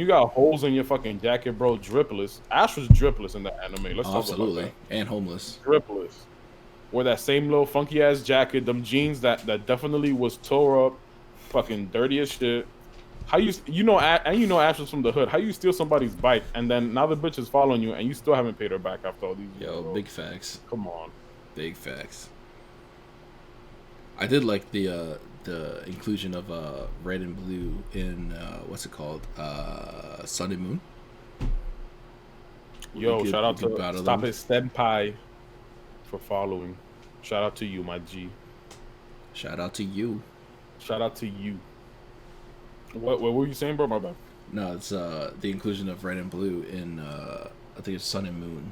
got holes in your fucking jacket, bro. Dripless. Ash was dripless in the anime. Let's talk about that. And homeless. Dripless. Wore that same little funky ass jacket, them jeans that definitely was tore up, fucking dirty as shit. How Ash was from the hood. How you steal somebody's bike and then now the bitch is following you and you still haven't paid her back after all these years? Yo, big facts. Come on. Big facts. I did like the inclusion of red and blue in what's it called? Sun and Moon. Yo, shout out to Stop It Senpai for following. Shout out to you, my G. Shout out to you. Shout out to you. What were you saying, bro? My bad. No, it's the inclusion of red and blue in I think it's Sun and Moon.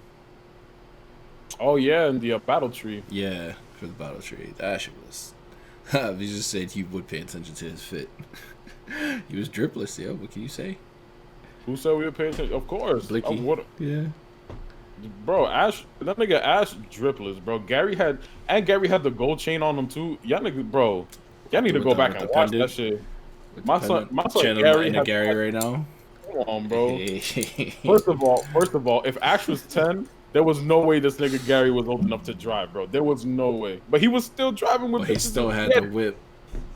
Oh yeah, in the battle tree. Yeah, for the battle tree. That shit was. He just said he would pay attention to his fit. He was dripless, yo. What can you say? Who said we would pay attention? Of course. Blicky. Yeah. Bro, Ash, that nigga Ash dripless, bro. Gary had the gold chain on him too. Y'all nigga, bro. Y'all need to go back and watch that shit. My son Gary right now. Come on, bro. First of all, if Ash was 10, there was no way this nigga Gary was old enough to drive, bro. There was no way. But he was still driving with bitches. He still had the whip.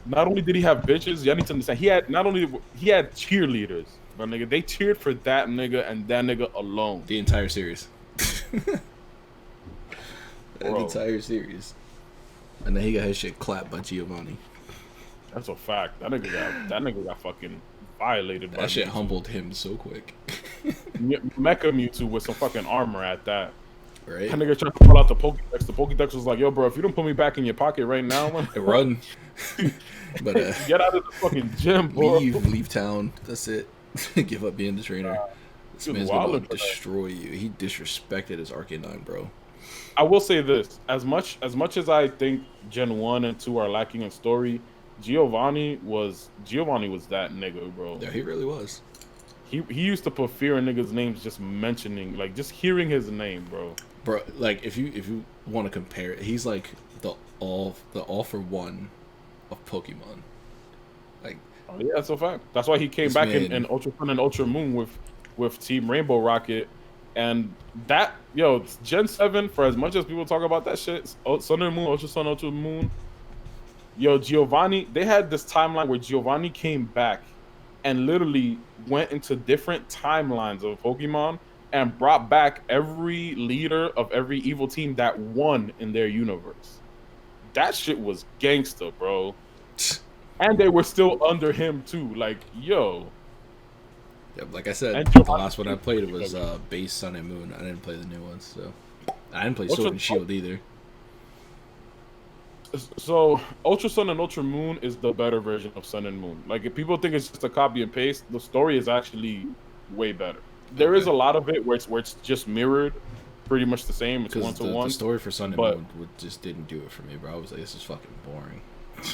Not only did he have bitches, y'all need to understand, he had cheerleaders. But nigga, they cheered for that nigga and that nigga alone. The entire series. The entire series. And then he got his shit clapped by Giovanni. That's a fact. That nigga got fucking violated. That shit humbled him so quick. Mecha Mewtwo with some fucking armor at that. Right. That nigga tried to pull out the Pokédex. The Pokédex was like, yo, bro, if you don't put me back in your pocket right now, man. Run. But get out of the fucking gym, bro. Leave town. That's it. Give up being the trainer. This man's gonna destroy you. He disrespected his Arcanine, bro. I will say this: as much as I think Gen 1 and 2 are lacking in story, Giovanni was that nigga, bro. Yeah, he really was. He used to put fear in niggas' names just mentioning, like, just hearing his name, bro. Bro, like, if you want to compare it, he's like the all for one of Pokemon. Like, oh yeah, that's a fact. That's why he came back in Ultra Sun and Ultra Moon with Team Rainbow Rocket, and that, yo, Gen 7. For as much as people talk about that shit, Sun and Moon, Ultra Sun, Ultra Moon. Yo, Giovanni, they had this timeline where Giovanni came back and literally went into different timelines of Pokemon and brought back every leader of every evil team that won in their universe. That shit was gangsta, bro. And they were still under him too. Like, yo. Yeah, like I said, the last one I played was Base Sun and Moon. I didn't play the new ones, so I didn't play Sword and Shield either. So Ultra Sun and Ultra Moon is the better version of Sun and Moon. Like, if people think it's just a copy and paste, the story is actually way better. There is a lot of it where it's just mirrored, pretty much the same. It's 1-to-1. The story for Sun and Moon just didn't do it for me, bro. I was like, this is fucking boring.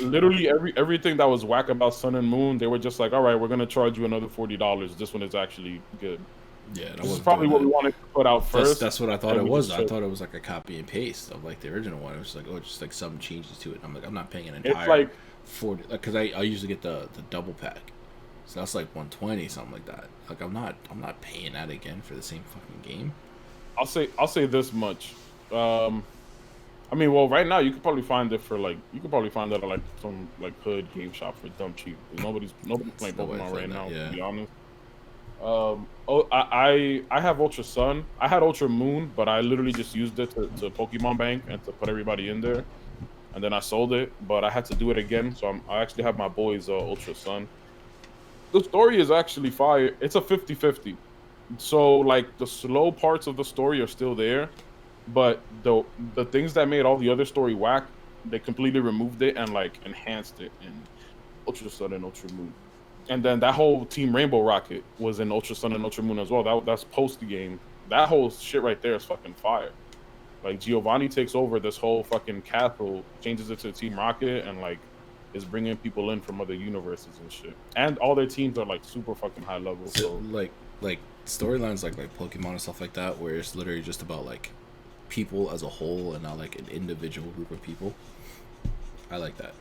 Literally everything that was whack about Sun and Moon, they were just like, all right, we're gonna charge you another $40. This one is actually good. Yeah, this is probably what we wanted to put out first. That's what I thought it was. I thought it was like a copy and paste of like the original one. It was like, oh, just like some changes to it. I'm like, I'm not paying an entire it's like 40, because I usually get the double pack, so that's like 120 something like that. Like I'm not paying that again for the same fucking game. I'll say this much. I mean, well, right now you could probably find it for like at like some like hood game shop for dumb cheap. Nobody's playing Pokemon right now, to be honest. I have Ultra Sun. I had Ultra Moon, but I literally just used it to Pokemon Bank and to put everybody in there, and then I sold it. But I had to do it again, so I actually have my boys Ultra Sun. The story is actually fire. It's a 50-50. So like the slow parts of the story are still there, but the things that made all the other story whack, they completely removed it and like enhanced it in Ultra Sun and Ultra Moon. And then that whole Team Rainbow Rocket was in Ultra Sun and Ultra Moon as well. That's post game. That whole shit right there is fucking fire. Like Giovanni takes over this whole fucking castle, changes it to Team Rocket, and like is bringing people in from other universes and shit. And all their teams are like super fucking high level. So like storylines like Pokemon and stuff like that, where it's literally just about like people as a whole and not like an individual group of people. I like that.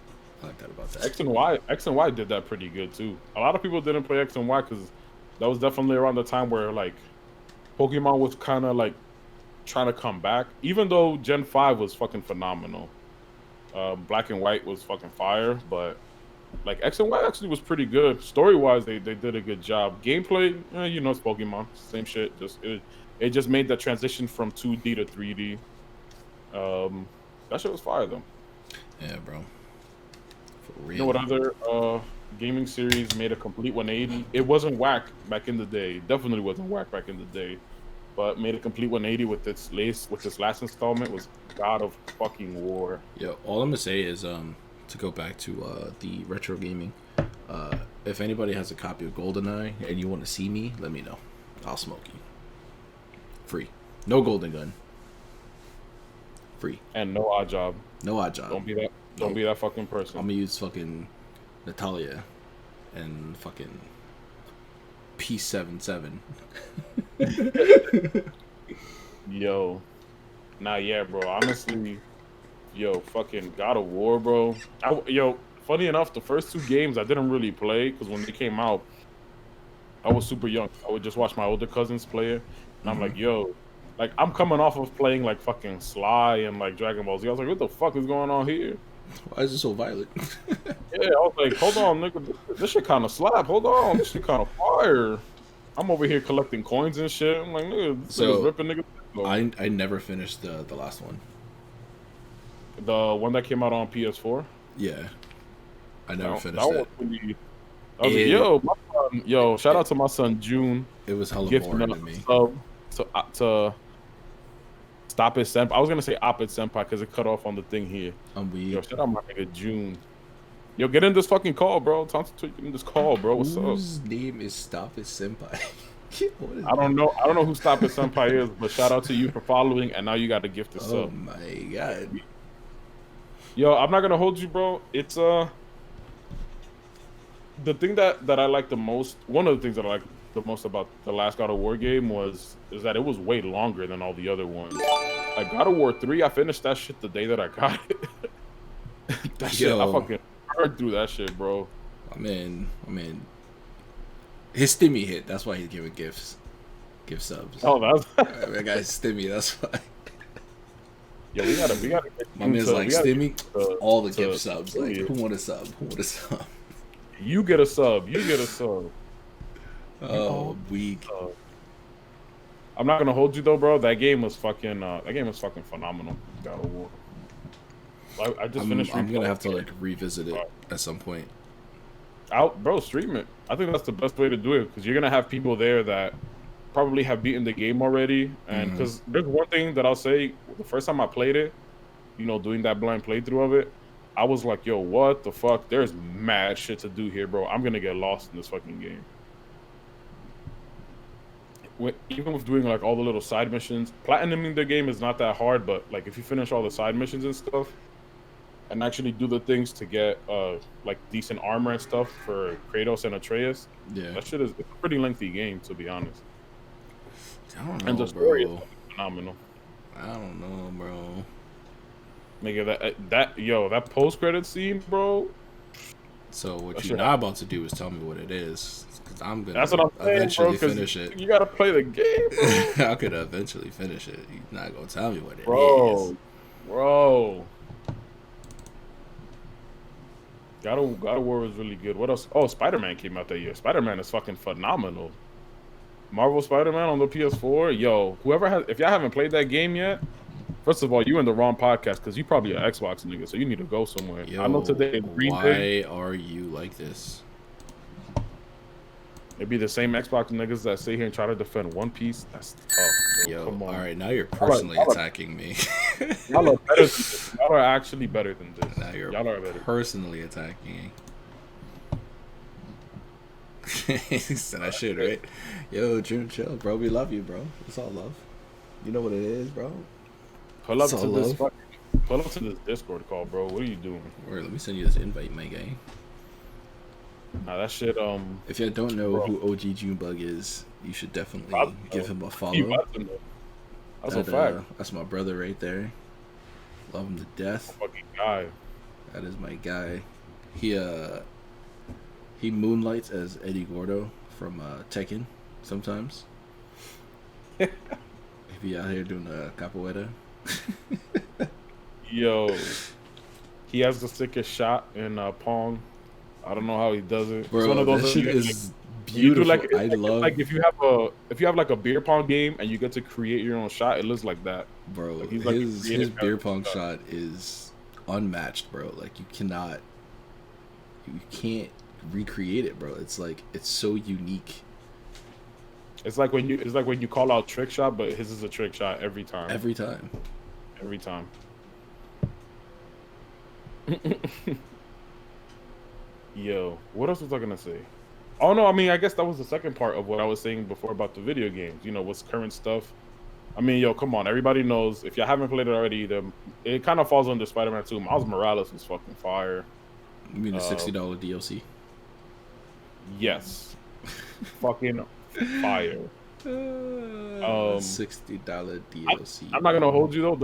I like that about that. X and Y did that pretty good too. A lot of people didn't play X and Y because that was definitely around the time where like Pokemon was kind of like trying to come back. Even though Gen 5 was fucking phenomenal, Black and White was fucking fire, but like X and Y actually was pretty good. Story wise, they did a good job. Gameplay, you know, it's Pokemon, same shit. Just it just made the transition from 2D to 3D. That shit was fire though. Yeah, bro. You know what other gaming series made a complete 180? It wasn't whack back in the day. Definitely wasn't whack back in the day, but made a complete 180 with its last installment was God of fucking War. Yeah, all I'm gonna say is to go back to the retro gaming. If anybody has a copy of GoldenEye and you want to see me, let me know. I'll smoke you. Free. No golden gun. Free. And no odd job. No odd job. Don't be that fucking person. I'm gonna use fucking Natalia and fucking P77. Yo. Nah, yeah, bro. Honestly, yo, fucking God of War, bro. Funny enough, the first two games I didn't really play because when they came out, I was super young. I would just watch my older cousins play it, and I'm like, yo, like I'm coming off of playing like fucking Sly and like Dragon Ball Z. I was like, what the fuck is going on here? Why is it so violent? Yeah, I was like, hold on, nigga, this shit kind of slap. Hold on, this shit kind of fire. I'm over here collecting coins and shit. I'm like, nigga, this is ripping nigga. I never finished the last one. The one that came out on PS4. Yeah, I never finished that. I was like, yo, shout out to my son June. It was hella boring to me. To Stop It Senpai. I was gonna say Op It Senpai because it cut off on the thing here. I'm weak. Yo, shout out my nigga June. Yo, get in this fucking call, bro. Time to get in this call, bro. What's up? Whose name is Stop It Senpai? I don't know who Stop It Senpai is, but shout out to you for following, and now you got to gift a sub. Oh my god. Yo, I'm not gonna hold you, bro. It's the thing that I like the most. One of the things that I like the most about the last God of War game is that it was way longer than all the other ones. Like God of War 3, I finished that shit the day that I got it. That shit, I fucking burned through that shit, bro. I mean, his Stimmy hit. That's why he's giving gift subs. Oh, that's that guy's Stimmy. That's why. Yeah, we gotta. My man's like Stimmy. All the gift subs. Like, who want a sub? Who want a sub? You get a sub. You get a sub. Oh, weak. I'm not gonna hold you though, bro. That game was fucking phenomenal. God of War. I just finished. I'm gonna have to like revisit it at some point. Bro, stream it. I think that's the best way to do it because you're gonna have people there that probably have beaten the game already. And because there's one thing that I'll say, the first time I played it, doing that blind playthrough of it, I was like, yo, what the fuck? There's mad shit to do here, bro. I'm gonna get lost in this fucking game. Even with doing like all the little side missions, platinuming the game is not that hard, but like if you finish all the side missions and stuff and actually do the things to get like decent armor and stuff for Kratos and Atreus, that shit is a pretty lengthy game, to be honest. I don't know, and the story bro. is phenomenal. I don't know, bro. Nigga, that post-credit scene, bro. So what you're not about to do is tell me what it is, because I'm gonna That's what I'm saying, eventually bro, finish it. You gotta play the game, bro. I could eventually finish it. You're not gonna tell me what it is, bro. God of War was really good. What else? Oh, Spider-Man came out that year. Spider-Man is fucking phenomenal. Marvel Spider-Man on the PS4. Yo, if y'all haven't played that game yet, first of all, you in the wrong podcast because you probably an Xbox nigga, so you need to go somewhere. Yo, I know today. Why are you like this? It'd be the same Xbox niggas that sit here and try to defend One Piece. That's tough. Bro. Yo, come on. All right, now you're personally attacking me. Y'all are better. Y'all are actually better than this. Now you're personally attacking me. He said I should, right? Yo, June, chill, bro. We love you, bro. It's all love. You know what it is, bro. Pull up to this Discord call, bro. What are you doing? Wait, let me send you this invite, my guy. Nah, that shit. If you don't know who OG Junebug is, you should definitely give him a follow. That's a fact. That's my brother right there. Love him to death. Fucking guy. That is my guy. He moonlights as Eddie Gordo from Tekken sometimes. If he out here doing a capoeira. Yo, he has the sickest shot in Pong. I don't know how he does it. Bro, it's one of those that shit is beautiful. If you have like a beer pong game and you get to create your own shot, it looks like that. Bro, like his beer pong shot is unmatched, bro. Like you can't recreate it, bro. It's like it's so unique. It's like when you call out trick shot, but his is a trick shot every time. Every time. Yo, what else was I gonna say? Oh no, I mean I guess that was the second part of what I was saying before about the video games. What's current stuff. I mean, yo, come on, everybody knows. If y'all haven't played it already, it kind of falls under Spider-Man 2. Miles Morales was fucking fire. You mean the $60 DLC? Yes. Fucking fire. $60 DLC. I'm not gonna hold you though.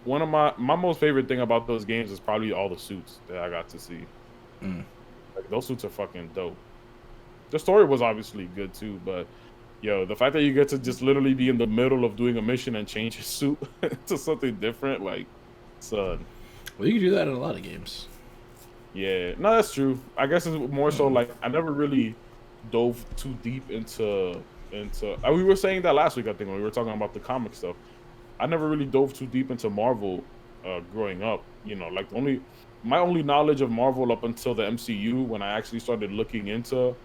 One of my most favorite thing about those games is probably all the suits that I got to see. Like those suits are fucking dope. The story was obviously good too, but yo, the fact that you get to just literally be in the middle of doing a mission and change your suit to something different, like, son. Well, you can do that in a lot of games. Yeah, no, that's true. I guess it's more so like I never really dove too deep into. We were saying that last week, I think, when we were talking about the comic stuff. I never really dove too deep into Marvel growing up. Like my only knowledge of Marvel up until the MCU, when I actually started looking into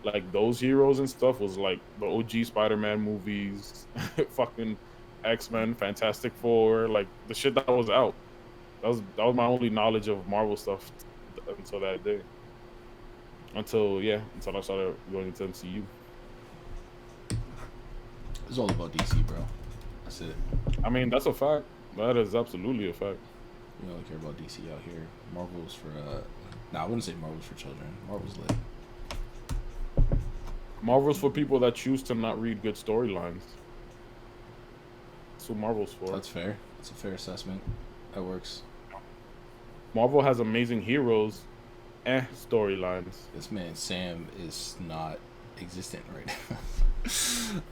like those heroes and stuff, was like the OG Spider-Man movies, fucking X-Men, Fantastic Four, like the shit that was out. That was my only knowledge of Marvel stuff until that day. Until I started going into MCU. It's all about DC, bro. That's it. I mean, that's a fact. That is absolutely a fact. We don't care about DC out here. Marvel's for I wouldn't say Marvel's for children. Marvel's lit. Marvel's for people that choose to not read good storylines. That's what Marvel's for. That's fair. That's a fair assessment. That works. Marvel has amazing heroes and storylines. This man Sam is not existent right now.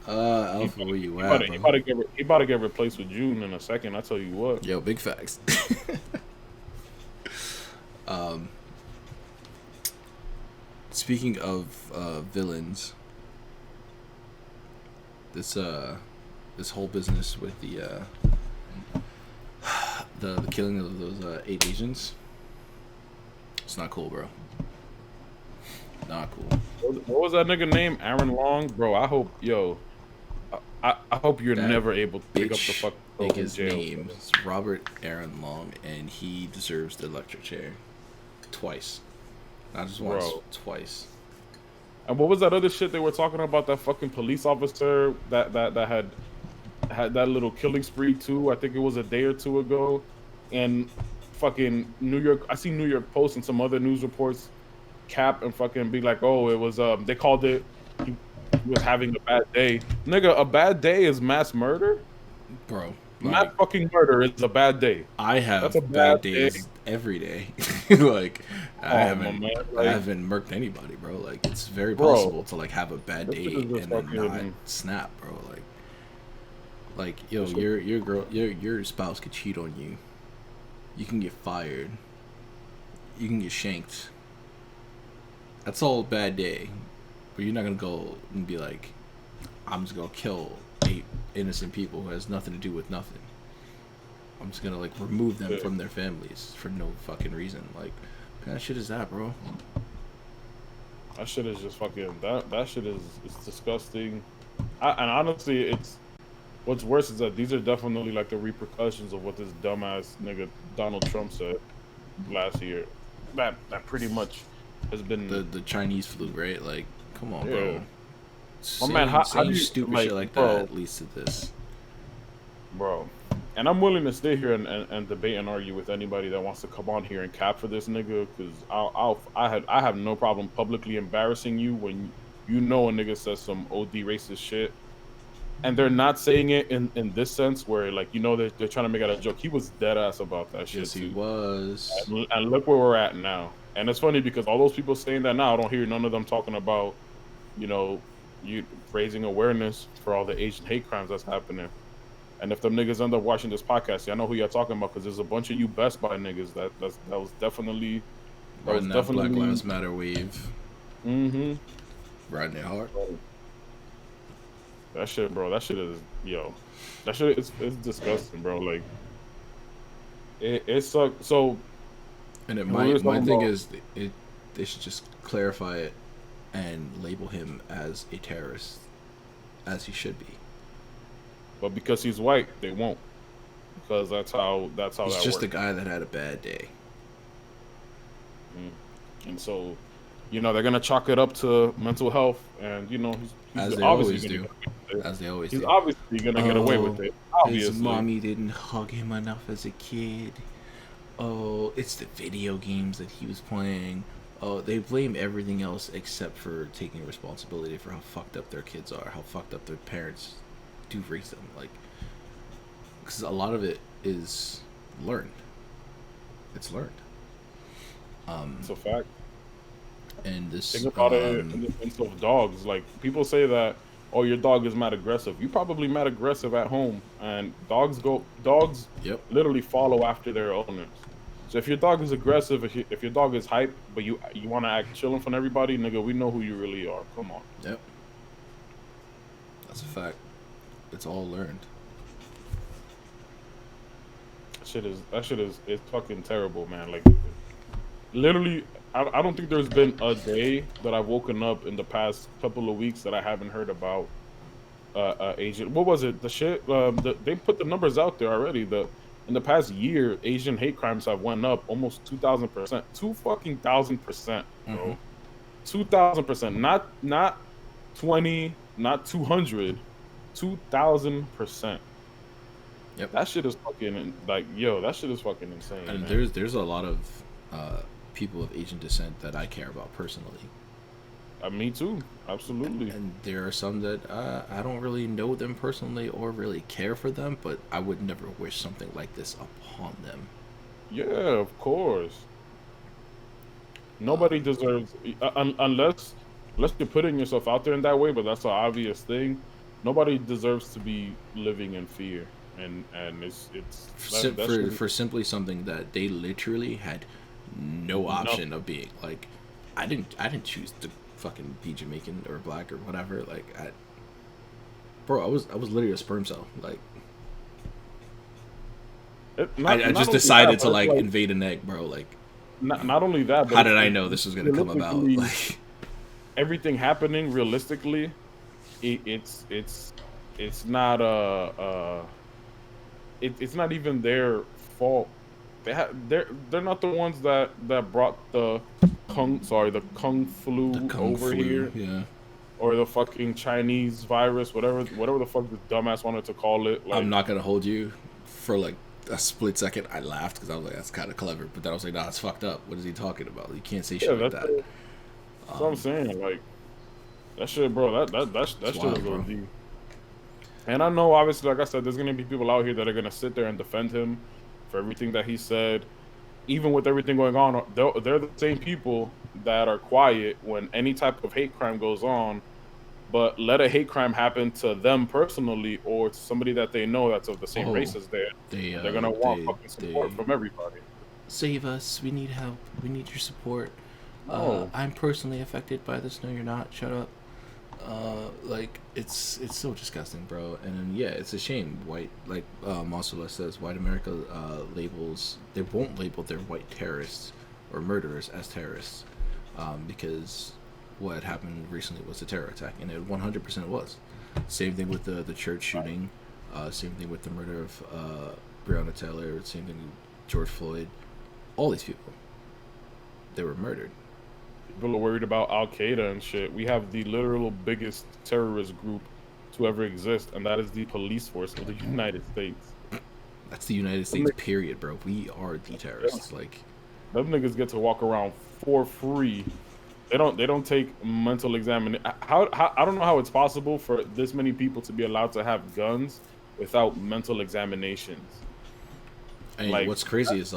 Alpha, where you at? He about to get replaced with June in a second. I tell you what. Yo, big facts. Speaking of villains, this whole business with the killing of those 8 Asians, it's not cool, bro. Not cool. What was that nigga name? Aaron Long, bro. I hope, I hope you're never able to pick up the fuck. I think his name is Robert Aaron Long, and he deserves the electric chair twice. Not just once, twice. And what was that other shit they were talking about? That fucking police officer that had that little killing spree too. I think it was a day or two ago, and fucking New York. I see New York Post and some other news reports cap and fucking be like, oh, it was they called it. He was having a bad day, nigga. A bad day is mass murder, bro. Mass fucking murder is a bad day. I have bad days every day. Like I haven't murked anybody, bro. Like it's very possible to like have a bad day and then not snap, bro. Like yo, your spouse could cheat on you. You can get fired. You can get shanked. That's all a bad day. But you're not gonna go and be like, I'm just gonna kill 8 innocent people who has nothing to do with nothing. I'm just gonna like remove them from their families for no fucking reason. Like, what kind of shit is that, bro? That shit is just fucking that shit is disgusting. And honestly, it's what's worse is that these are definitely like the repercussions of what this dumbass nigga Donald Trump said last year. That pretty much has been the Chinese flu, right? Like, come on, bro. Man, how do you stupid shit like that leads to this, bro? And I'm willing to stay here and debate and argue with anybody that wants to come on here and cap for this nigga, because I have no problem publicly embarrassing you when you know a nigga says some OD racist shit, and they're not saying it in this sense where like they're trying to make it a joke. He was dead ass about that shit. Yes, he was. And look where we're at now. And it's funny because all those people saying that now, I don't hear none of them talking about, you raising awareness for all the Asian hate crimes that's happening. And if them niggas end up watching this podcast, y'all know who y'all talking about, because there's a bunch of you Best Buy niggas that was definitely riding that Black Lives Matter wave. Mm-hmm. Riding it hard. That shit, bro. That shit is that shit is disgusting, bro. Like it sucks. So. And my thing is, they should just clarify it and label him as a terrorist, as he should be. But because he's white, they won't. Because that's how he's just works. A guy that had a bad day. And so, they're gonna chalk it up to mental health, and he's as they always do. As they always do. He's obviously gonna get away with it. Obviously, his mommy didn't hug him enough as a kid. Oh, it's the video games that he was playing. Oh, they blame everything else except for taking responsibility for how fucked up their kids are, how fucked up their parents do raise them. Like, because a lot of it is learned. It's learned. It's a fact. And this think about it in the sense of dogs. Like, people say that, oh, your dog is mad aggressive. You probably mad aggressive at home, and dogs literally follow after their owners. So if your dog is aggressive, if your dog is hype, but you want to act chill in front of everybody, nigga, we know who you really are. Come on. Yep. That's a fact. It's all learned. That shit is fucking terrible, man. Like, literally, I don't think there's been a day that I've woken up in the past couple of weeks that I haven't heard about Asian. What was it? The shit. They put the numbers out there already. In the past year, Asian hate crimes have went up almost 2,000%. 2,000%, bro. 2,000%. Not 20, not 200. 2,000%. Yep. That shit is fucking that shit is fucking insane. And man. there's a lot of people of Asian descent that I care about personally. Me too, absolutely. And there are some that I don't really know them personally or really care for them, but I would never wish something like this upon them. Yeah, of course. Nobody deserves, unless you're putting yourself out there in that way, but that's an obvious thing. Nobody deserves to be living in fear, and it's for simply something that they literally had no option of being. Like, I didn't choose to fucking be Jamaican or black or whatever. Like, I was literally a sperm cell. Like, I just decided to like invade an egg, bro. Like, not only that, but how did I know this was gonna come about? Like, everything happening realistically, it's not it's not even their fault. They're not the ones that brought the kung flu over here, yeah, or the fucking Chinese virus, whatever the fuck this dumbass wanted to call it. Like, I'm not gonna hold you for like a split second. I laughed because I was like, "That's kind of clever," but then I was like, "Nah, it's fucked up. What is he talking about? You can't say shit like that." That's what I'm saying. Like, that shit, bro. That shit wild, is bro. OD. And I know, obviously, like I said, there's gonna be people out here that are gonna sit there and defend him for everything that he said. Even with everything going on, they're the same people that are quiet when any type of hate crime goes on, but let a hate crime happen to them personally or to somebody that they know that's of the same race as they're gonna want fucking support from everybody. Save us! We need help. We need your support. I'm personally affected by this. No, you're not. Shut up. Like it's so disgusting, bro. And then, yeah, it's a shame. White, like Mosula says, white America they won't label their white terrorists or murderers as terrorists, because what happened recently was a terror attack, and it 100% was. Same thing with the church shooting. Same thing with the murder of Breonna Taylor. Same thing with George Floyd. All these people, they were murdered. People are worried about Al Qaeda and shit. We have the literal biggest terrorist group to ever exist, and that is the police force of the United States. That's the United States, period, bro. We are the terrorists. Like, them niggas get to walk around for free. They don't take mental examination. How I don't know how it's possible for this many people to be allowed to have guns without mental examinations. And like, what's crazy is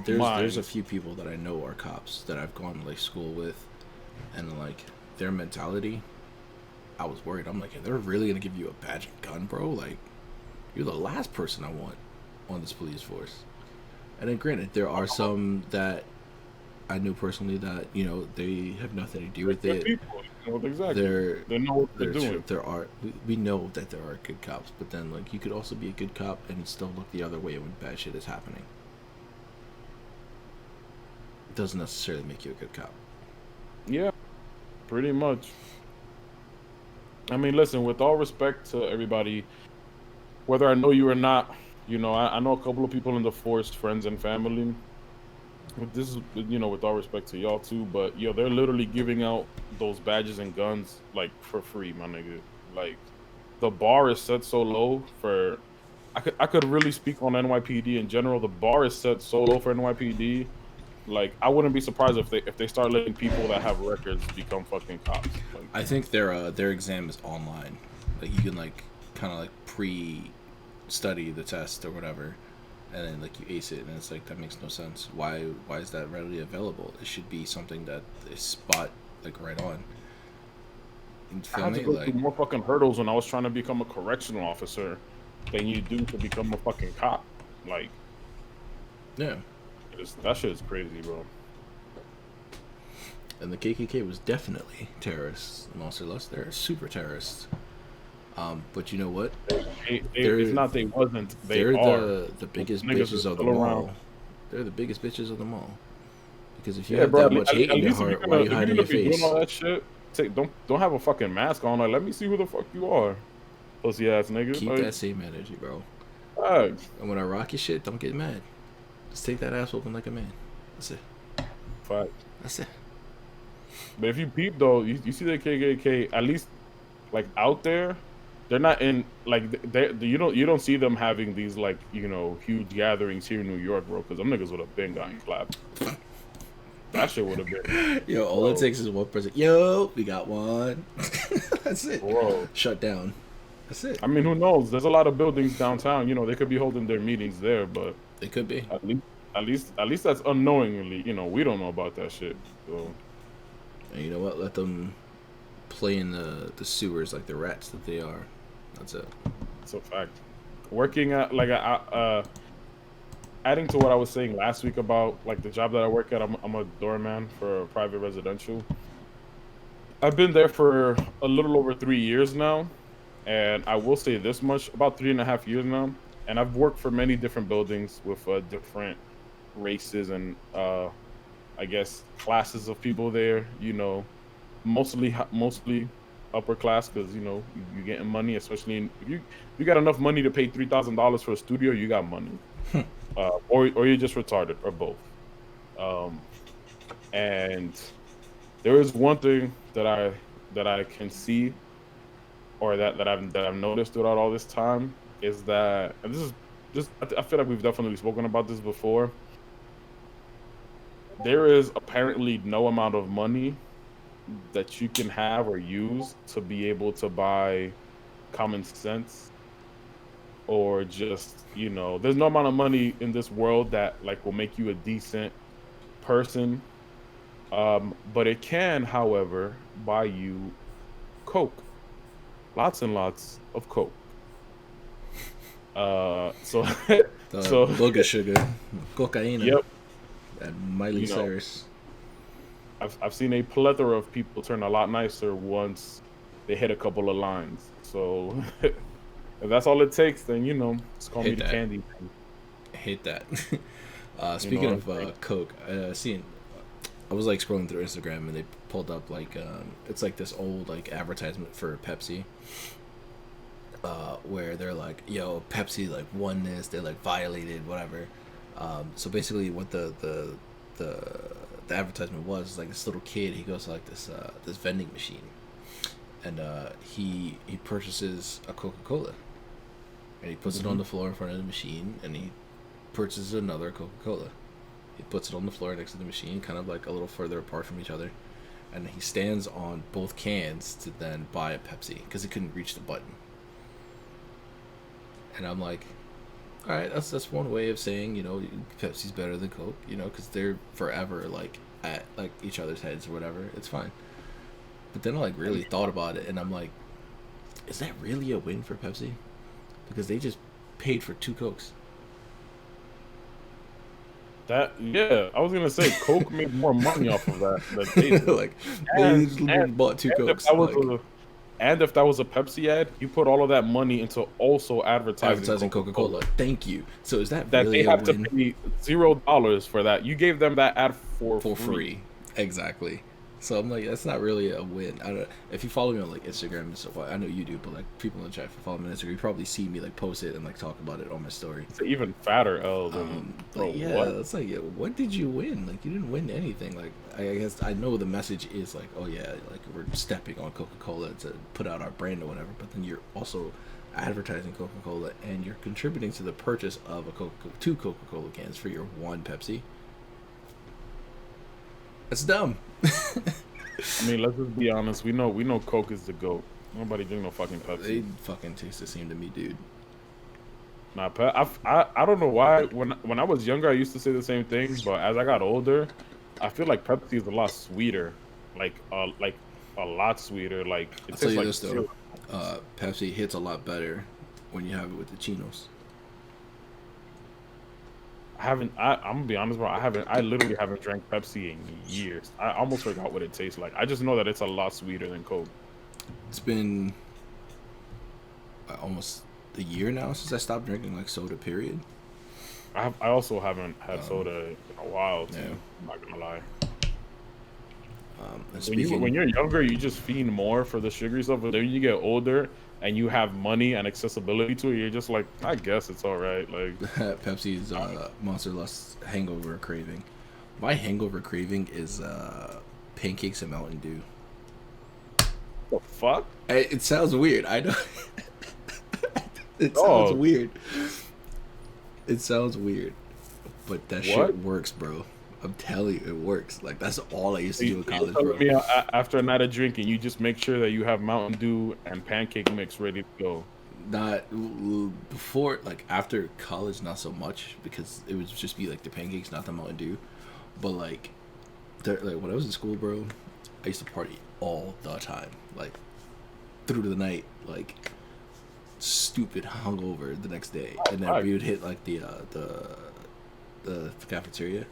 there's a few people that I know are cops that I've gone to like school with, and like their mentality, I was worried. I'm like, they're really gonna give you a badge and gun, bro? Like, you're the last person I want on this police force. And then granted, there are some that I knew personally that, you know, they have nothing to do with it. People, you know, exactly. They know what they're doing. We know that there are good cops, but then like you could also be a good cop and still look the other way when bad shit is happening. It doesn't necessarily make you a good cop. Yeah, pretty much. I mean, listen, with all respect to everybody, whether I know you or not, you know, I know a couple of people in the force, friends and family. This is, you know, with all respect to y'all too, but yo, they're literally giving out those badges and guns like for free, my nigga. Like, the bar is set so low for. I could really speak on NYPD in general. The bar is set so low for NYPD. Like, I wouldn't be surprised if they start letting people that have records become fucking cops. Like, I think their exam is online. Like, you can like kind of like pre-study the test or whatever, and then like you ace it, and it's like, that makes no sense. Why is that readily available? It should be something that is spot like right on. I had to go through more fucking hurdles when I was trying to become a correctional officer than you do to become a fucking cop. Like, yeah, that shit is crazy, bro. And the KKK was definitely terrorists. Monster Lust, they're super terrorists. But you know what? It's not they wasn't. They're the biggest bitches of them all. They're the biggest bitches of them all. Because if you have that much hate in your heart, why are you hiding your face? Doing all that shit, don't have a fucking mask on. Like, let me see who the fuck you are, pussy ass nigga. Keep like, that same energy, bro. Thanks. And when I rock your shit, don't get mad. Just take that ass open like a man. That's it. Fact. That's it. But if you peep though, you see the KKK at least like out there. They're not in like you don't see them having these like, you know, huge gatherings here in New York, bro. Because them niggas would have been gotten clapped. That shit would have been. Yo, all it takes is one person. Yo, we got one. That's it. Bro. Shut down. That's it. I mean, who knows? There's a lot of buildings downtown. You know, they could be holding their meetings there, but they could be. At least that's unknowingly. You know, we don't know about that shit. So. And you know what? Let them play in the sewers like the rats that they are. That's it. It's a fact. Working at like adding to what I was saying last week about like the job that I work at, I'm a doorman for a private residential. I've been there for a little over 3 years now, and I will say this much: about 3.5 years now, and I've worked for many different buildings with different races and I guess classes of people there. You know, mostly upper class because you're getting money, especially if you got enough money to pay $3,000 for a studio, you got money, or you're just retarded, or both. And there is one thing that I can see, or that I've noticed throughout all this time, is that, and this is just, I feel like we've definitely spoken about this before. There is apparently no amount of money that you can have or use to be able to buy common sense, or just, there's no amount of money in this world that like will make you a decent person. But it can, however, buy you Coke, lots and lots of Coke. So the booger sugar, cocaine. Yep. And Miley Cyrus. I've seen a plethora of people turn a lot nicer once they hit a couple of lines. So if that's all it takes, then just call me the candy. I hate that. Speaking of Coke, I was like scrolling through Instagram and they pulled up like it's like this old like advertisement for Pepsi. Where they're like, yo, Pepsi like won this, they like violated whatever. So basically what the advertisement was like, this little kid, he goes to like this vending machine, and he purchases a Coca-Cola, and he puts it on the floor in front of the machine, and he purchases another Coca-Cola. He puts it on the floor next to the machine, kind of like a little further apart from each other, and he stands on both cans to then buy a Pepsi because he couldn't reach the button. And I'm like, all right, that's one way of saying, Pepsi's better than Coke, because they're forever like at like each other's heads or whatever. It's fine. But then I like really thought about it, and I'm like, is that really a win for Pepsi? Because they just paid for 2 Cokes. I was gonna say Coke made more money off of that than they did. Like, they just bought 2 Cokes. And if that was a Pepsi ad, you put all of that money into also advertising Coca-Cola. Thank you. So is that really they have to pay $0 for that? You gave them that ad for free. Exactly. So I'm like, that's not really a win. I don't. If you follow me on like Instagram and stuff, I know you do, but like people in the chat, if you follow me on Instagram, you probably see me like post it and like talk about it on my story. It's an even fatter L than it's like, what did you win? Like, you didn't win anything. Like, I guess I know the message is like, oh yeah, like we're stepping on Coca-Cola to put out our brand or whatever, but then you're also advertising Coca-Cola and you're contributing to the purchase of 2 Coca-Cola cans for your 1 Pepsi. That's dumb. I mean, let's just be honest. We know Coke is the GOAT. Nobody drink no fucking Pepsi. They fucking taste the same to me, dude. Nah, I don't know why. When I was younger, I used to say the same thing, but as I got older, I feel like Pepsi is a lot sweeter. Like a lot sweeter. Like, it tastes like this though. Pepsi hits a lot better when you have it with the chinos. I'm gonna be honest, bro. I literally haven't drank Pepsi in years. I almost forgot what it tastes like. I just know that it's a lot sweeter than Coke. It's been almost a year now since I stopped drinking like soda. Period. I also haven't had soda in a while too. Yeah. I'm not gonna lie. And when you're younger, you just fiend more for the sugary stuff. But then you get older and you have money and accessibility to it, you're just like, I guess it's all right. Like Pepsi's Monster Lust hangover craving. My hangover craving is pancakes and Mountain Dew. The fuck? It sounds weird. I know. It sounds weird. It sounds weird, but that shit works, bro. I'm telling you, it works. Like, that's all I used to do in college, bro. Me, after a night of drinking, you just make sure that you have Mountain Dew and pancake mix ready to go. Not before, like after college, not so much, because it would just be like the pancakes, not the Mountain Dew. But like when I was in school, bro, I used to party all the time, like through the night, like stupid hungover the next day, and then we would hit like the cafeteria.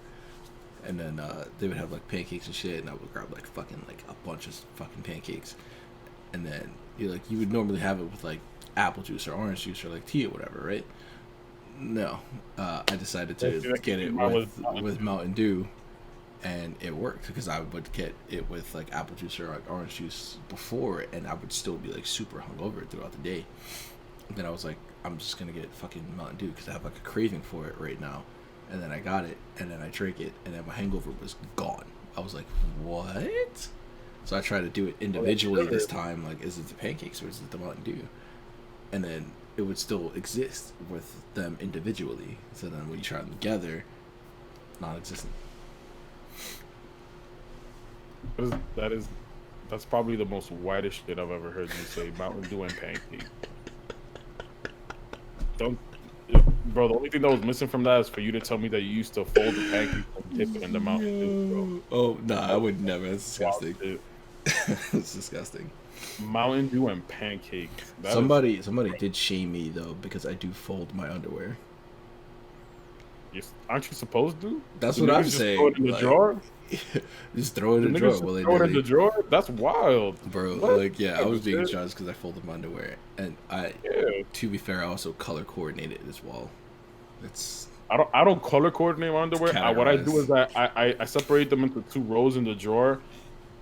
And then they would have like pancakes and shit, and I would grab like fucking like a bunch of fucking pancakes, and then you would normally have it with like apple juice or orange juice or like tea or whatever, right? No, I decided to get it with Mountain Dew, and it worked because I would get it with like apple juice or like orange juice before, and I would still be like super hungover throughout the day. And then I was like, I'm just gonna get fucking Mountain Dew because I have like a craving for it right now. And then I got it, and then I drank it, and then my hangover was gone. I was like, what? So I tried to do it individually this time. Like, is it the pancakes or is it the Mountain Dew? And then it would still exist with them individually. So then when you try them together, non-existent. That's probably the most whitest shit I've ever heard you say. Mountain Dew and pancake. Bro, the only thing that was missing from that is for you to tell me that you used to fold the pancake and dip it in the Mountain Dew, bro. Oh, nah, I would never. That's disgusting. It's disgusting. Mountain Dew and pancake. Somebody did shame me, though, because I do fold my underwear. Aren't you supposed to? That's what I'm saying. Throw it in the drawer? Just throw it in the drawer. Well, throw it in the drawer? That's wild. Bro, what? Like, yeah, I was being judged because I folded my underwear. And to be fair, I also color coordinated as well. I don't color coordinate my underwear. What I do is I separate them into two rows in the drawer.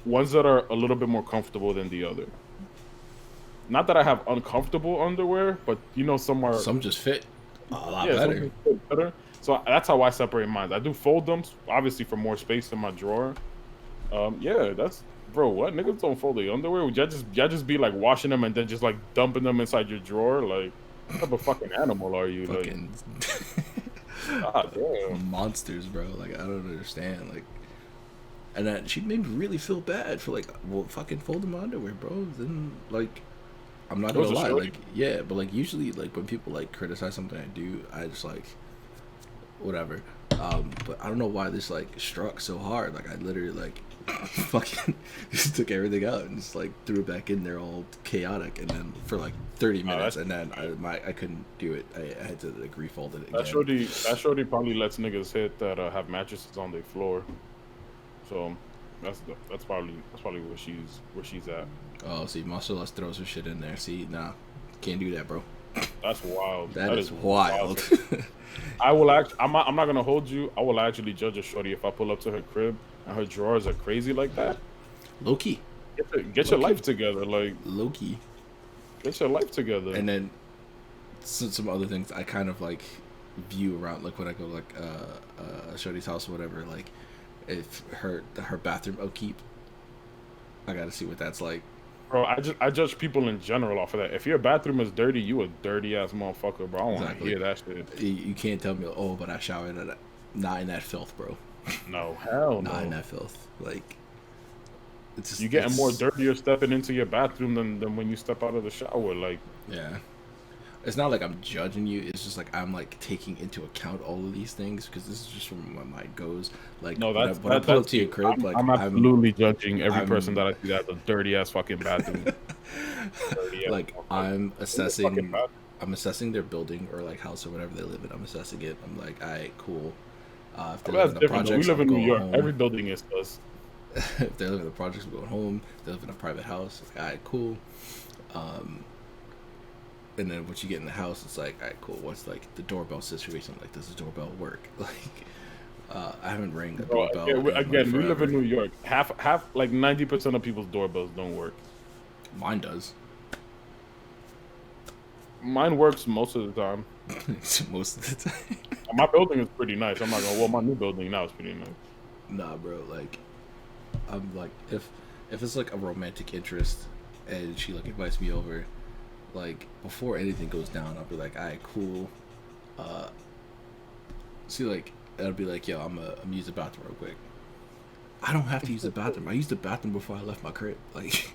Ones that are a little bit more comfortable than the other. Not that I have uncomfortable underwear, but some just fit a lot better. So that's how I separate mine. I do fold them, obviously, for more space in my drawer. Bro, what? Niggas don't fold their underwear? Would y'all just be like washing them and then just like dumping them inside your drawer? Like, what type of fucking animal are you? Fucking God damn. Monsters, bro. Like, I don't understand. Like, and then she made me really feel bad for like, well, fucking folding my underwear, bro. Then like, I'm not gonna lie, like, yeah, but like usually like when people like criticize something I do, I just like, whatever. But I don't know why this like struck so hard. Like I literally like fucking just took everything out and just like threw it back in there all chaotic, and then for like 30 minutes, and then I couldn't do it. I had to like refold it again. That shorty probably lets niggas hit that have mattresses on their floor. So that's probably where she's at. Oh, see, Marcellus throws her shit in there. See, nah, can't do that, bro. That's wild. that is wild. I'm not gonna hold you. I will actually judge a shorty if I pull up to her crib and her drawers are crazy like that. Low key. Get your life together, like low key. Get your life together. And then some other things I kind of like view around, like when I go like shorty's house or whatever. Like if her bathroom upkeep, I gotta see what that's like. Bro, I judge people in general off of that. If your bathroom is dirty, you a dirty ass motherfucker, bro. I don't want to hear that shit. You can't tell me, oh, but I showered in that. Not in that filth, bro. No, hell no. Not in that filth. Like, it's just, you're getting more dirtier stepping into your bathroom than when you step out of the shower. Like, yeah. It's not like I'm judging you. It's just like I'm like taking into account all of these things because this is just where my mind goes. Like, no, when I pull up to your crib, I'm absolutely judging every person that I see that has a dirty ass fucking bathroom. Like, I'm assessing their building or like house or whatever they live in. I'm assessing it. I'm like, all right, cool. If they live in the projects, we live in New York. Every building is us. If they live in the projects, I'm going home. If they live in a private house, like, all right, cool. And then once you get in the house, it's like, all right, cool. What's like the doorbell situation? Like, does the doorbell work? Like, I haven't rang the doorbell. Again, we live in New York. Half, like 90% of people's doorbells don't work. Mine does. Mine works most of the time. Most of the time. My building is pretty nice. I'm not gonna. Well, my new building now is pretty nice. Nah, bro. Like, I'm like, if it's like a romantic interest, and she like invites me over. Like, before anything goes down, I'll be like, all right, cool. See, like, I'll be like, yo, I'm gonna use the bathroom real quick. I don't have to use the bathroom. I used the bathroom before I left my crib. Like,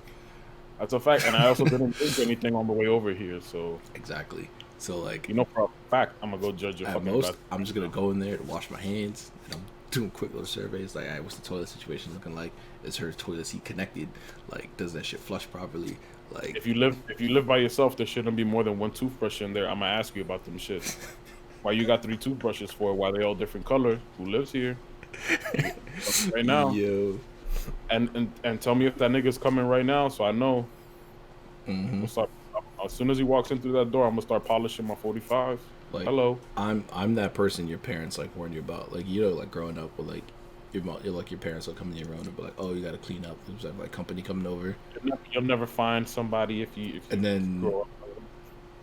that's a fact. And I also didn't drink anything on the way over here, so. Exactly. So, like, for a fact, I'm gonna go judge your fucking bathroom. I'm just gonna go in there to wash my hands, and I'm doing quick little surveys. Like, all right, what's the toilet situation looking like? Is her toilet seat connected? Like, does that shit flush properly? Like, if you live by yourself, there shouldn't be more than one toothbrush in there. I'm gonna ask you about them shit. Why you got 3 toothbrushes for? Why they all different colors? Who lives here? Right now. Yo. And tell me if that nigga's coming right now, so I know. Mm-hmm. As soon as he walks in through that door, I'm gonna start polishing my 45. Like, hello. I'm that person your parents like warn you about. Like, like growing up with like your parents will come in your room and be like, oh, you got to clean up. There's like company coming over. You'll never find somebody if you grow up.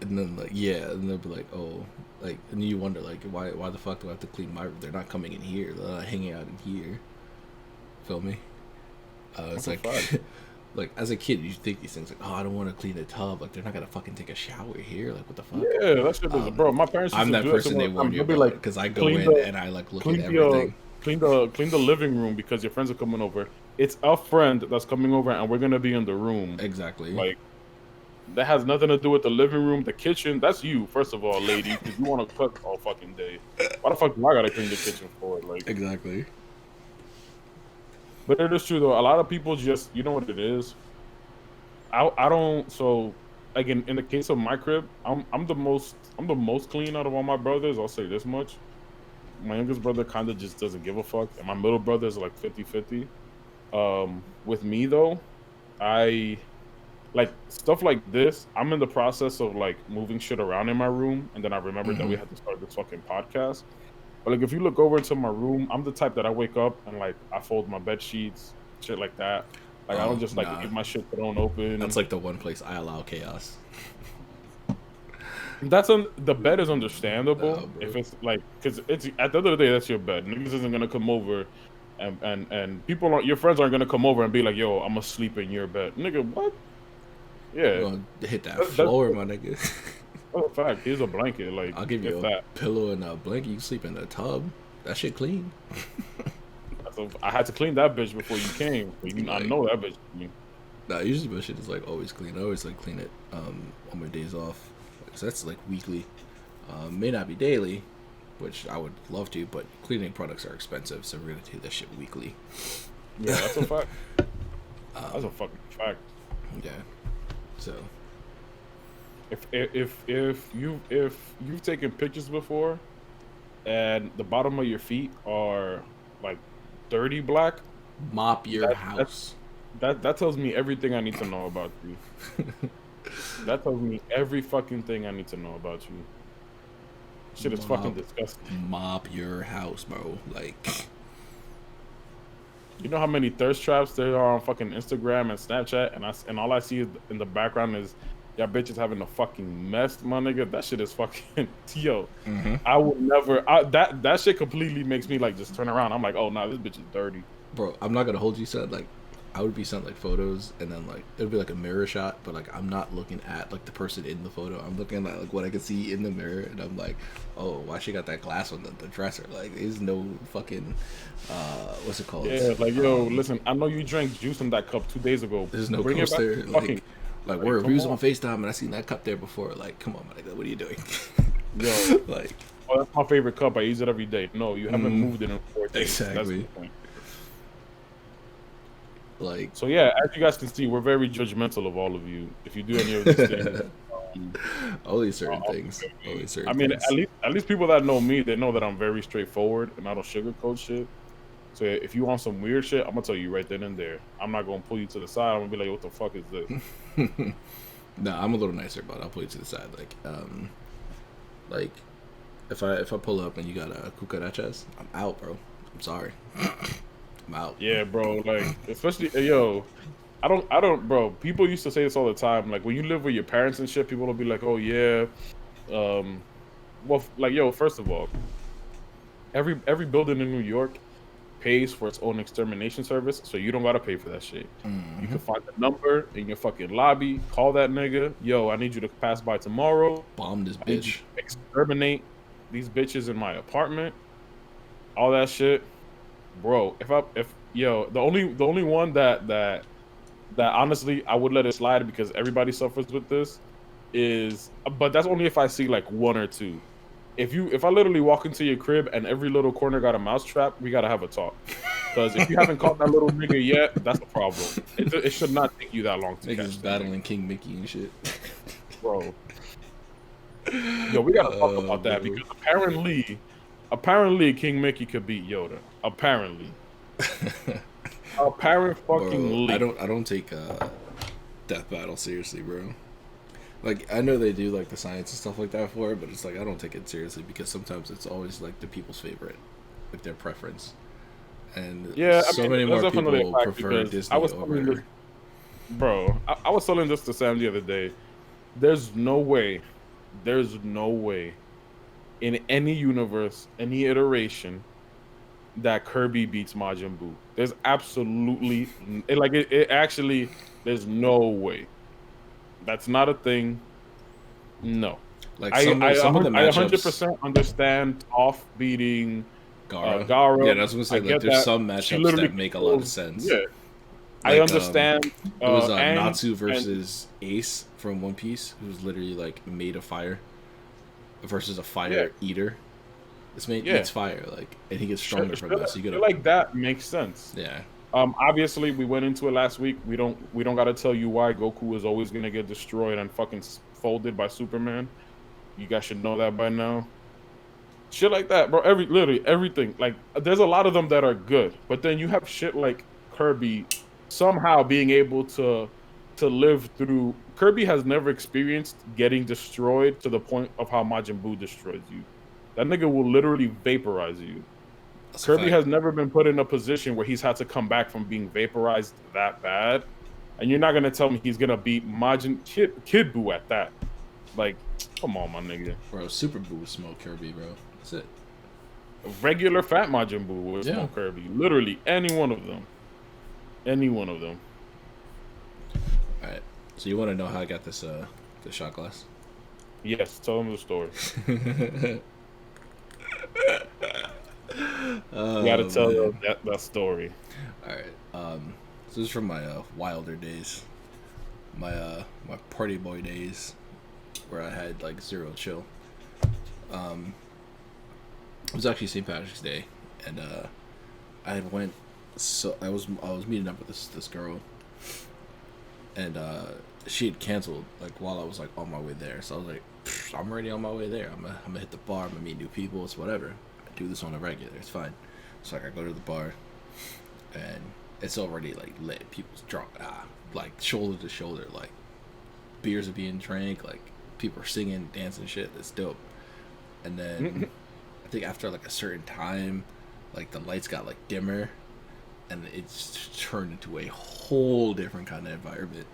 And then like and they'll be like, oh, like, and you wonder like why the fuck do I have to clean my room? They're not coming in here. They're not hanging out in here. Feel me? It's like like as a kid you think these things like, oh, I don't want to clean the tub. Like they're not gonna fucking take a shower here. Like what the fuck? Yeah, that shit is, bro. My parents. I'm that person they warn you about like, because I go in and I like look at everything. Clean the living room because your friends are coming over. It's a friend that's coming over and we're gonna be in the room. Exactly. Like that has nothing to do with the living room, the kitchen. That's you, first of all, lady, because you want to cook all fucking day. Why the fuck do I gotta clean the kitchen for it? Like exactly. But it is true though. A lot of people just, you know what it is. I don't. So again, in the case of my crib, I'm the most clean out of all my brothers. I'll say this much. My youngest brother kind of just doesn't give a fuck, and my middle brother's like 50-50. With me though, I like stuff like this. I'm in the process of like moving shit around in my room, and then I remembered that we had to start this fucking podcast. But like, if you look over into my room, I'm the type that I wake up and like I fold my bed sheets, shit like that. Like I don't just like leave my shit thrown open. That's like the one place I allow chaos. The bed is understandable if it's like, because it's at the end of the day that's your bed. Niggas isn't gonna come over, and people aren't, your friends aren't gonna come over and be like, yo, I'm gonna sleep in your bed, nigga. What? Yeah, gonna hit that floor, my nigga. Oh, in fact, here's a blanket. Like I'll give you a pillow and a blanket. You sleep in the tub. That shit clean. So I had to clean that bitch before you came. I know that bitch. Nah, usually my shit is like always clean. I always like clean it on my days off. So that's like weekly. May not be daily, which I would love to, but cleaning products are expensive, so we're gonna do this shit weekly. Yeah, that's a fact. That's a fucking fact. Yeah. So if you've taken pictures before, and the bottom of your feet are like dirty black, mop your house. That tells me everything I need to know about you. That tells me every fucking thing I need to know about you. Shit is fucking disgusting. Mop your house, bro. Like, you know how many thirst traps there are on fucking Instagram and Snapchat, and all I see in the background is y'all bitches having a fucking mess, my nigga. That shit is fucking yo. Mm-hmm. I would never. That shit completely makes me like just turn around. I'm like, oh nah, this bitch is dirty, bro. I'm not gonna hold you, son. Like, I would be sent like photos, and then like it would be like a mirror shot, but like I'm not looking at like the person in the photo. I'm looking at like what I can see in the mirror, and I'm like, oh, why she got that glass on the dresser? Like, there's no fucking what's it called? Yeah, like yo, listen, I know you drank juice in that cup 2 days ago. There's no coaster. Like we're using on FaceTime, and I seen that cup there before. Like, come on, man, what are you doing? Yo, like, oh, that's my favorite cup. I use it every day. No, you haven't moved it in 4 days. Exactly. That's the point. Like, so yeah, as you guys can see, we're very judgmental of all of you. If you do any of these things, only certain things. I mean, at least people that know me, they know that I'm very straightforward and I don't sugarcoat shit. So if you want some weird shit, I'm gonna tell you right then and there. I'm not gonna pull you to the side. I'm gonna be like, what the fuck is this? No, I'm a little nicer, but I'll pull you to the side. Like if I pull up and you got a cucarachas, I'm out, bro. I'm sorry. I'm out. Yeah, bro. Like, especially yo, I don't, bro. People used to say this all the time. Like, when you live with your parents and shit, people will be like, oh yeah, well, like, yo, first of all, every building in New York pays for its own extermination service, so you don't gotta pay for that shit. Mm-hmm. You can find the number in your fucking lobby, call that nigga, yo, I need you to pass by tomorrow, bomb this bitch, exterminate these bitches in my apartment, all that shit, bro. If the only one that honestly I would let it slide because everybody suffers with this is, but that's only if I see like one or two. If I literally walk into your crib and every little corner got a mouse trap, we gotta have a talk. Because if you haven't caught that little nigga yet, that's a problem. It should not take you that long to catch. Niggas battling King Mickey and shit, bro. Yo, we gotta talk about that because apparently King Mickey could beat Yoda. Apparently. Fucking bro, I don't take death battle seriously, bro. Like, I know they do, like, the science and stuff like that for it, but it's like, I don't take it seriously because sometimes it's always, like, the people's favorite, like, their preference. And yeah, so many more people prefer Disney over. I was telling this to Sam the other day. There's no way in any universe, any iteration, that Kirby beats Majin Buu. There's absolutely it actually. There's no way. That's not a thing. No. Like some of the matchups, 100% understand off beating Gara. Gara. Yeah, that's what I was gonna say. Like, there's some matchups that make a lot of sense. Yeah, like, I understand. It was Natsu versus Ace from One Piece, who's literally like made of fire, versus a fire eater. This man eats fire, like, and he gets stronger from that. So you gotta like that makes sense. Yeah. Obviously, we went into it last week. We don't gotta tell you why Goku is always gonna get destroyed and fucking folded by Superman. You guys should know that by now. Shit like that, bro. Literally everything. Like, there's a lot of them that are good, but then you have shit like Kirby somehow being able to live through. Kirby has never experienced getting destroyed to the point of how Majin Buu destroys you. That nigga will literally vaporize you. That's Kirby has never been put in a position where he's had to come back from being vaporized that bad. And you're not going to tell me he's going to beat Kid Buu at that. Like, come on, my nigga. Bro, Super Buu would smoke Kirby, bro. That's it. A regular fat Majin Buu would smoke Kirby. Literally, any one of them. Any one of them. Alright. So you want to know how I got this shot glass? Yes, tell them the story. You gotta tell them that story. Alright. So this is from my wilder days. My party boy days, where I had like zero chill. It was actually St. Patrick's Day, and I was meeting up with this girl, and she had canceled like while I was like on my way there. So I was like, I'm already on my way there. I'm gonna hit the bar. I'm gonna meet new people. It's whatever. I do this on a regular. It's fine. So like I go to the bar, and it's already like lit. People's drunk, like shoulder to shoulder. Like beers are being drank. Like people are singing, dancing, shit. It's dope. And then I think after like a certain time, like the lights got like dimmer, and it just turned into a whole different kind of environment.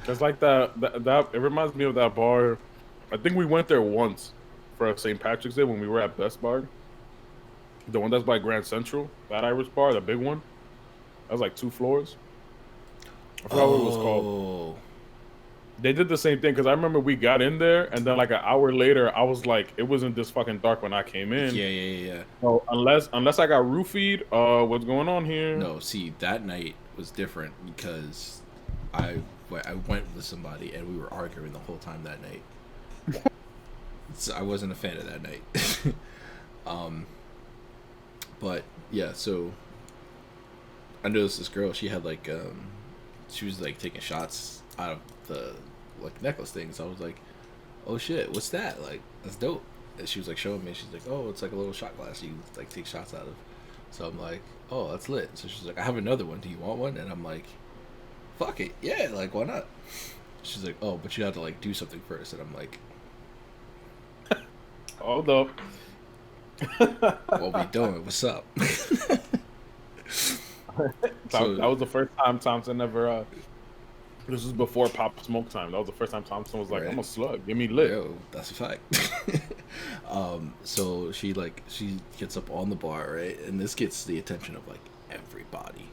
It's like that. It reminds me of that bar. I think we went there once for St. Patrick's Day when we were at Best Bar. The one that's by Grand Central, that Irish bar, the big one. That was like 2 floors. I forgot what it was called. They did the same thing because I remember we got in there and then like an hour later, I was like, it wasn't this fucking dark when I came in. Yeah. So unless I got roofied, what's going on here? No, see, that night was different because I went with somebody and we were arguing the whole time that night. So I wasn't a fan of that night. But yeah, so I noticed this girl. She had like she was like taking shots out of the like necklace thing. So I was like, oh shit, what's that? Like, that's dope. And she was like showing me. She's like, oh, it's like a little shot glass you like take shots out of. So I'm like, oh, that's lit. So she's like, I have another one. Do you want one? And I'm like, fuck it, yeah. Like, why not? She's like, oh, but you have to like do something first. And I'm like, hold up. What we doing? What's up? So, that was the first time Thompson ever. This was before Pop Smoke time. That was the first time Thompson was like, right. I'm a slug. Give me lit. Yo, that's a fact. So she gets up on the bar, right? And this gets the attention of like everybody.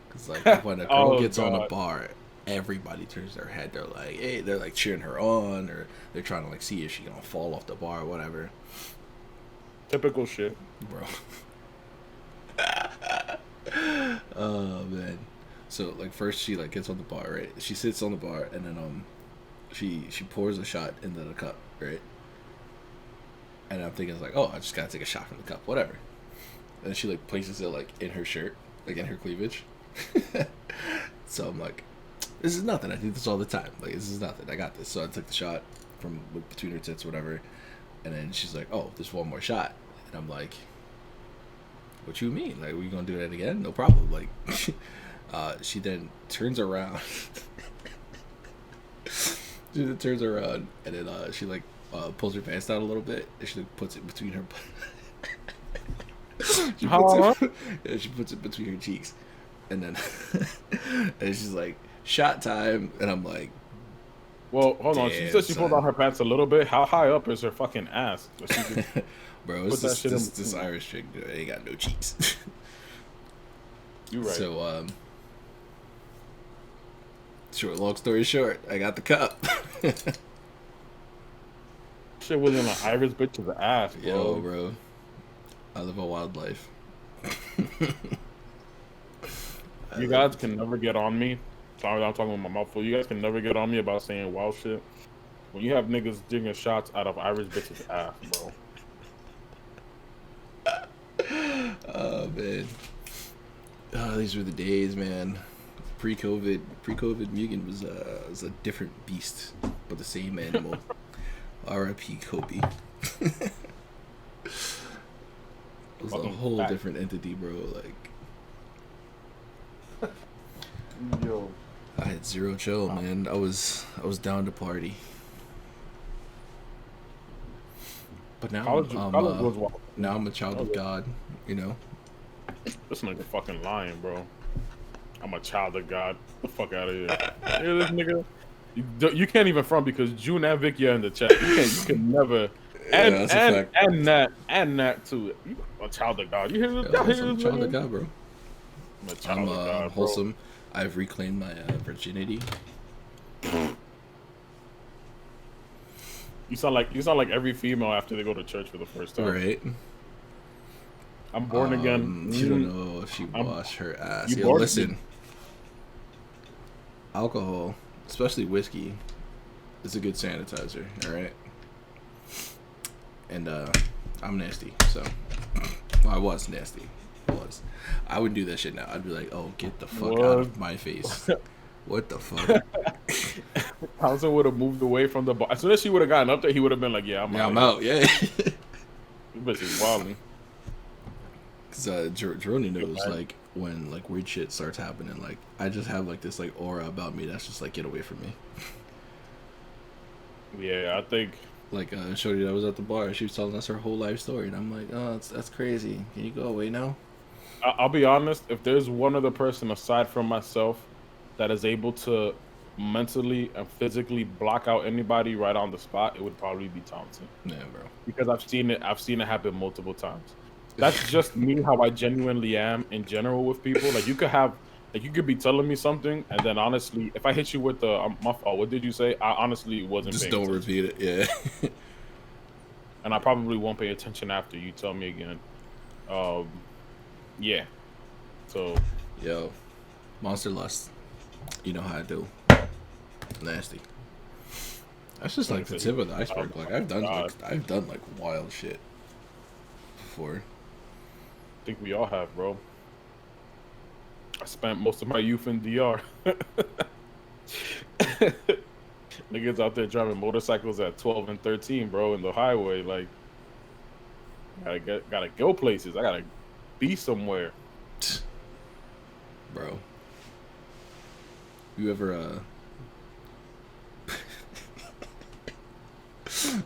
Because like when a girl gets on a bar, everybody turns their head. They're like, hey, they're like cheering her on, or they're trying to like see if she's gonna fall off the bar or whatever. Typical shit, bro. Oh man. So like first she like gets on the bar, right? She sits on the bar and then she pours a shot into the cup, right? And I'm thinking like, oh, I just gotta take a shot from the cup, whatever. And she like places it like in her shirt, like in her cleavage. So I'm like, this is nothing. I do this all the time. Like, this is nothing. I got this. So I took the shot from between her tits, whatever. And then she's like, oh, there's one more shot. And I'm like, what you mean? Like, we gonna do that again? No problem. Like, she then turns around. She then turns around and then she like pulls her pants down a little bit and she like puts it between her She puts it between her cheeks, and then and she's like, "Shot time," and I'm like, "Well, hold on." She said she pulled out her pants a little bit. How high up is her fucking ass? So she can bro, it's this Irish chick. Dude, ain't got no cheeks. You right. So long story short, I got the cup. Shit was in an Irish bitch's ass, bro. Yo, bro. I live a wild life. You guys can never get on me. Sorry, I'm talking with my mouth full. You guys can never get on me about saying wild shit. When you have niggas drinking shots out of Irish bitch's ass, bro. Oh, man. Oh, these were the days, man. Pre-COVID Mugen was a different beast, but the same animal. R.I.P. Kobe. It was a whole different entity, bro. Like, yo, I had zero chill, man. I was down to party. But now I'm a child of God, you know. This nigga fucking lying, bro. I'm a child of God. Get the fuck out of here. Hear this nigga? You can't even front because June and Vicky are in the chat. You can never. And Nat too. You a child of God. You hear this? I'm a child of God, bro. I'm wholesome. Bro. I've reclaimed my virginity. You sound like every female after they go to church for the first time. Right. I'm born again. You don't know if she washed her ass. Yo, listen. Alcohol, especially whiskey, is a good sanitizer. All right. And I'm nasty, so I was nasty. I would do that shit now. I'd be like, "Oh, get the fuck out of my face!" What the fuck? Townsend would have moved away from the bar. As soon as she would have gotten up there, he would have been like, "Yeah, I'm out." Yeah. This bitch is wilding. Cause Jeroni knows like when like weird shit starts happening. Like I just have like this like aura about me that's just like get away from me. Yeah, I think. Like Shorty that was at the bar, she was telling us her whole life story, and I'm like, oh, that's crazy. Can you go away now? I'll be honest. If there's one other person aside from myself that is able to mentally and physically block out anybody right on the spot, it would probably be Thompson. Yeah, bro. Because I've seen it happen multiple times. That's just me, how I genuinely am in general with people. Like you could be telling me something, and then honestly, if I hit you with the my fault, what did you say? I honestly wasn't. Just don't repeat it. Yeah. And I probably won't pay attention after you tell me again. Yeah. So. Yo, Monster Lust. You know how I do. Nasty. That's just like the tip of the iceberg. Like I've done like wild shit before. I think we all have, bro. I spent most of my youth in DR. Niggas out there driving motorcycles at 12 and 13, bro, in the highway. Like, gotta go places. I gotta be somewhere. Bro. You ever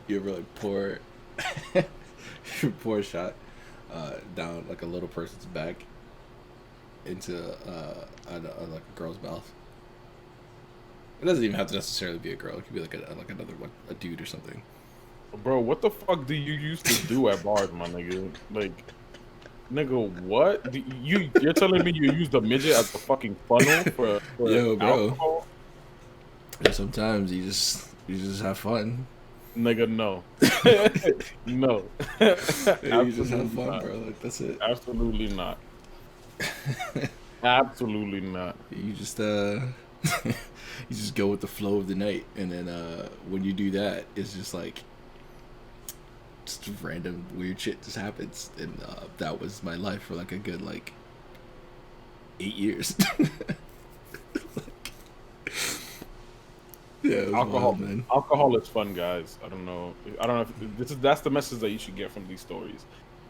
like pour a shot down like a little person's back into like a girl's mouth? It doesn't even have to necessarily be a girl. It could be like another one, a dude or something. Bro, what the fuck do you used to do at bars, my nigga? Like, nigga, what? You're telling me you used a midget as a fucking funnel for yo, bro. Alcohol? And sometimes you just have fun. Nigga, no. No. You just have fun, not. Bro. Like, that's it. Absolutely not. Absolutely not. You just you just go with the flow of the night, and then when you do that, it's just like just random weird shit just happens, and that was my life for like a good 8 years. Yeah, alcohol, wild, man. Alcohol is fun, guys. I don't know if that's the message that you should get from these stories.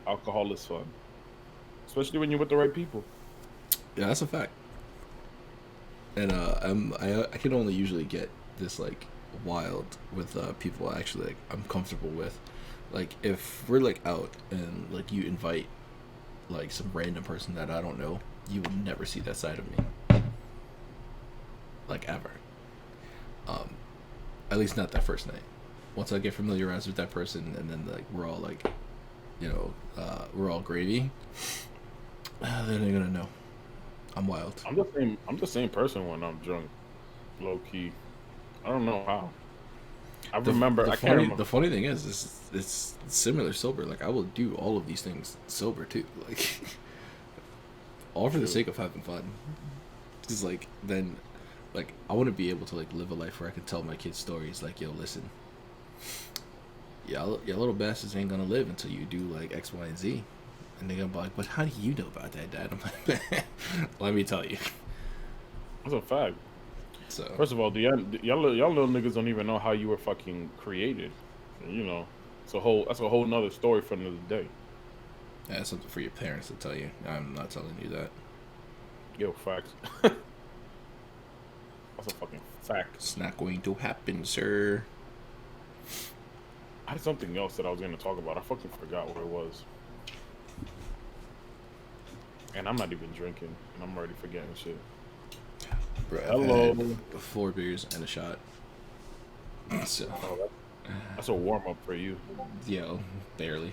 Alcohol is fun, especially when you're with the right people. Yeah, that's a fact. And I can only usually get this like wild with people I'm comfortable with. Like if we're like out and like you invite like some random person that I don't know, you will never see that side of me. Like ever. At least not that first night. Once I get familiarized with that person, and then like we're all like, we're all gravy. Then they're gonna know. I'm wild. I'm the same person when I'm drunk, low key. I don't know how. I can't remember. The funny thing is it's similar sober. Like I will do all of these things sober too. Like all for the sake of having fun. Because like then, like I want to be able to like live a life where I can tell my kids stories. Like, yo, listen, your little bastards ain't gonna live until you do like X, Y, and Z. And they're gonna be like, but how do you know about that, Dad? I'm like, let me tell you. That's a fact. So first of all, y'all little niggas don't even know how you were fucking created. You know, that's a whole nother story for another day. Yeah, that's something for your parents to tell you. I'm not telling you that. Yo, facts. That's a fucking fact. It's not going to happen, sir. I had something else that I was going to talk about. I fucking forgot what it was. And I'm not even drinking, and I'm already forgetting shit. Bro, hello. 4 beers and a shot. So that's a warm up for you. Yo, barely.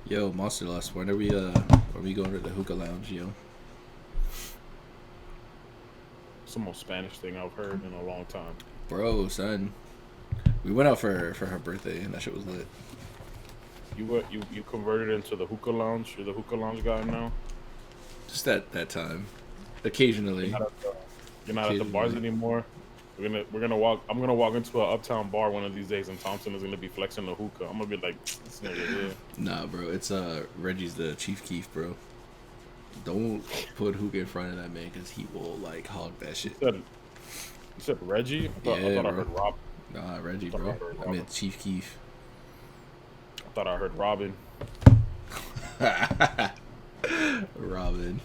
Yo, Monster Lust, when are we going to the hookah lounge, yo? It's the most Spanish thing I've heard in a long time. Bro, son. We went out for her birthday and that shit was lit. You converted into the hookah lounge? You're the hookah lounge guy now? Just that time. Occasionally. You're not at the bars anymore? I'm gonna walk into an uptown bar one of these days, and Thompson is gonna be flexing the hookah. I'm gonna be like, this nigga, yeah. Nah, bro, it's Reggie's the Chief Keef, bro. Don't put hookah in front of that man, because he will like hog that shit. You said Reggie? I thought I heard Rob. Nah, Reggie, bro. I meant Chief Keef. I thought I heard Robin. Robin.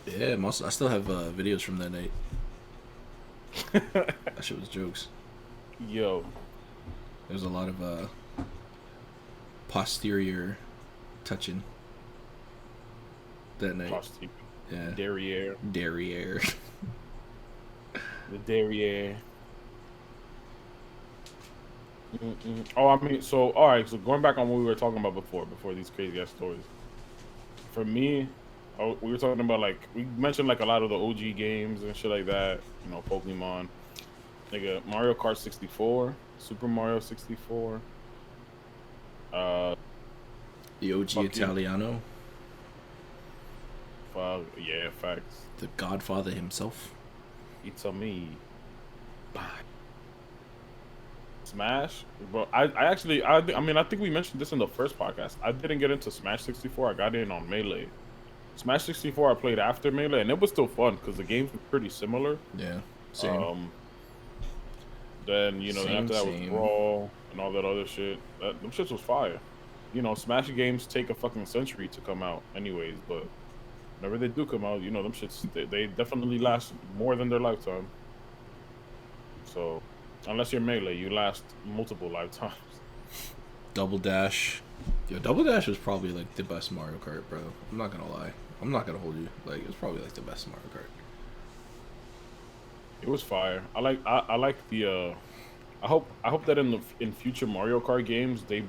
Yeah, I still have videos from that night. That shit was jokes. Yo. There's a lot of posterior touching that night. Yeah. Derriere. The derriere. Oh, I mean, so all right. So going back on what we were talking about before these crazy ass stories. For me, we were talking about like we mentioned like a lot of the OG games and shit like that. You know, Pokemon, nigga, Mario Kart 64, Super Mario 64. The OG Italiano. Yeah, facts. The Godfather himself. It's a me. Bye. Smash, bro. I think we mentioned this in the first podcast. I didn't get into Smash 64. I got in on Melee. Smash 64 I played after Melee, and it was still fun because the games were pretty similar. Yeah, same. Then after that was Brawl and all that other shit. Them shits was fire. You know, Smash games take a fucking century to come out, anyways. But whenever they do come out, them shits they definitely last more than their lifetime. So. Unless you're Melee, you last multiple lifetimes. Double Dash. Yo, Double Dash was probably like the best Mario Kart, bro. I'm not gonna lie. I'm not gonna hold you. Like, it was probably like the best Mario Kart. It was fire. I like the I hope that in future Mario Kart games they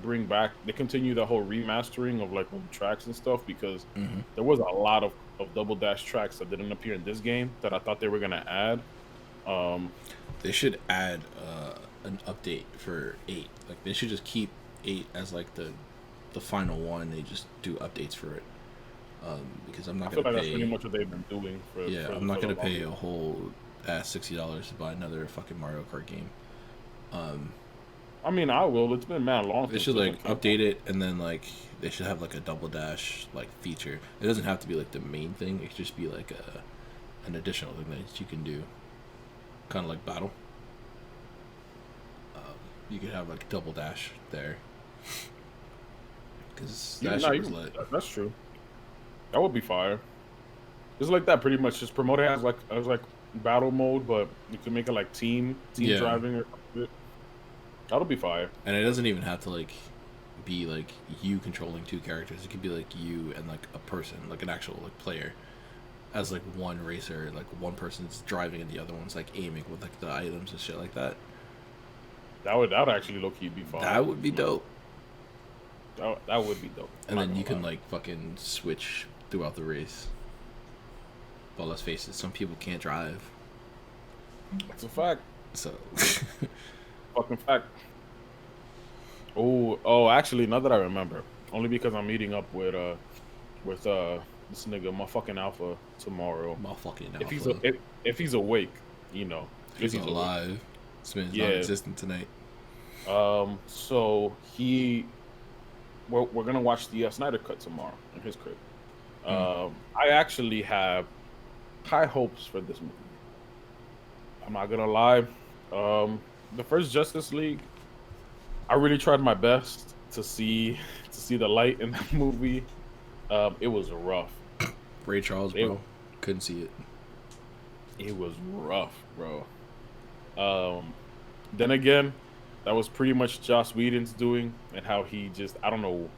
continue the whole remastering of like the tracks and stuff, because there was a lot of Double Dash tracks that didn't appear in this game that I thought they were gonna add. They should add an update for 8. Like, they should just keep 8 as like the final one. They just do updates for it. Because I'm not gonna pay. That's pretty much what they've been doing. I'm not gonna pay a whole $60 to buy another fucking Mario Kart game. I mean, I will. It's been mad long. They should like update it, and then like they should have like a Double Dash like feature. It doesn't have to be like the main thing. It could just be like an additional thing that you can do. Kind of like battle. You could have like Double Dash there, because that's true. That would be fire. Just like that, pretty much. Just promote it as like battle mode, but you can make it like team driving or something. That'll be fire. And it doesn't even have to like be like you controlling two characters. It could be like you and like a person, like an actual like player, as like one racer. Like one person's driving and the other one's like aiming with like the items and shit like that. That would actually low key be fun. That would be dope. That would be dope. And then you can like fucking switch throughout the race. But let's face it, some people can't drive. That's a fact. So fucking fact. Oh, actually, now that I remember, only because I'm meeting up with this nigga, motherfucking Alpha, tomorrow. Motherfucking Alpha. If he's awake, you know. If he's alive. This man's non-existent tonight. So we're gonna watch the Snyder Cut tomorrow in his crib. I actually have high hopes for this movie. I'm not gonna lie. The first Justice League, I really tried my best to see the light in that movie. It was rough. Ray Charles, bro. Couldn't see it. It was rough, bro. Then again, that was pretty much Joss Whedon's doing, and how he just, I don't know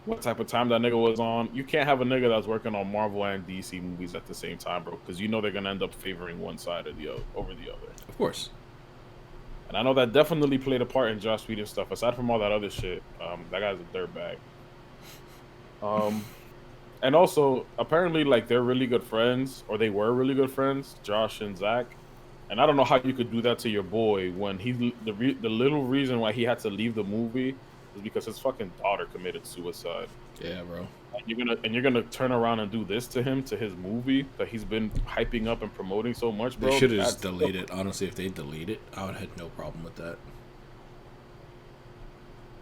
what type of time that nigga was on. You can't have a nigga that's working on Marvel and DC movies at the same time, bro, because you know they're gonna end up favoring one side over the other. Of course. And I know that definitely played a part in Joss Whedon's stuff. Aside from all that other shit, that guy's a dirtbag. And also, apparently, like, they're really good friends, or they were really good friends, Josh and Zach. And I don't know how you could do that to your boy when the little reason why he had to leave the movie is because his fucking daughter committed suicide. Yeah, bro. And you're gonna turn around and do this to him, to his movie that he's been hyping up and promoting so much, bro. They should have just deleted it. Honestly, if they delete it, I would have had no problem with that.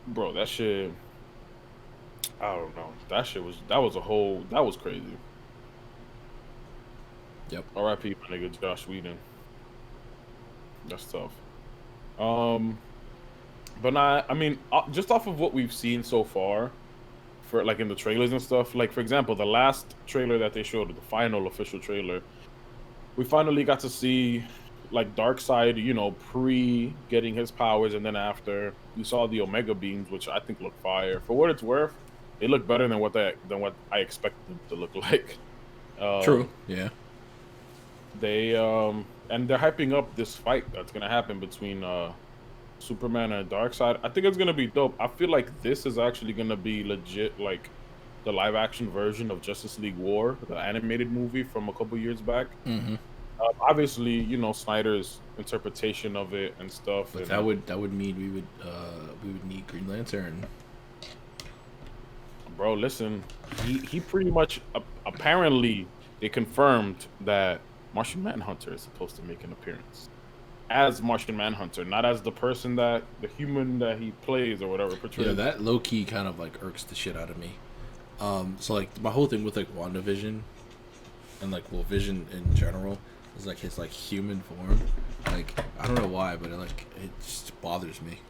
Bro, that shit, I don't know. That was crazy. Yep. R.I.P. my nigga Josh Whedon. That's tough. But I mean, just off of what we've seen so far, for like in the trailers and stuff, like for example, the last trailer that they showed, the final official trailer, we finally got to see like Darkseid, you know, pre getting his powers, and then after we saw the Omega beams, which I think look fire. For what it's worth, they look better than what I expected them to look like. True. Yeah. They and they're hyping up this fight that's gonna happen between Superman and Darkseid. I think it's gonna be dope. I feel like this is actually gonna be legit, like the live action version of Justice League War, the animated movie from a couple years back. Mm-hmm. Obviously, you know, Snyder's interpretation of it and stuff. But that would mean we would need Green Lantern. Bro, listen, he pretty much apparently they confirmed that Martian Manhunter is supposed to make an appearance as Martian Manhunter, not as the human that he plays or whatever. Portrays. Yeah, that low key kind of like irks the shit out of me. So like my whole thing with like WandaVision and like Vision in general is like his like human form. Like I don't know why, but it just bothers me.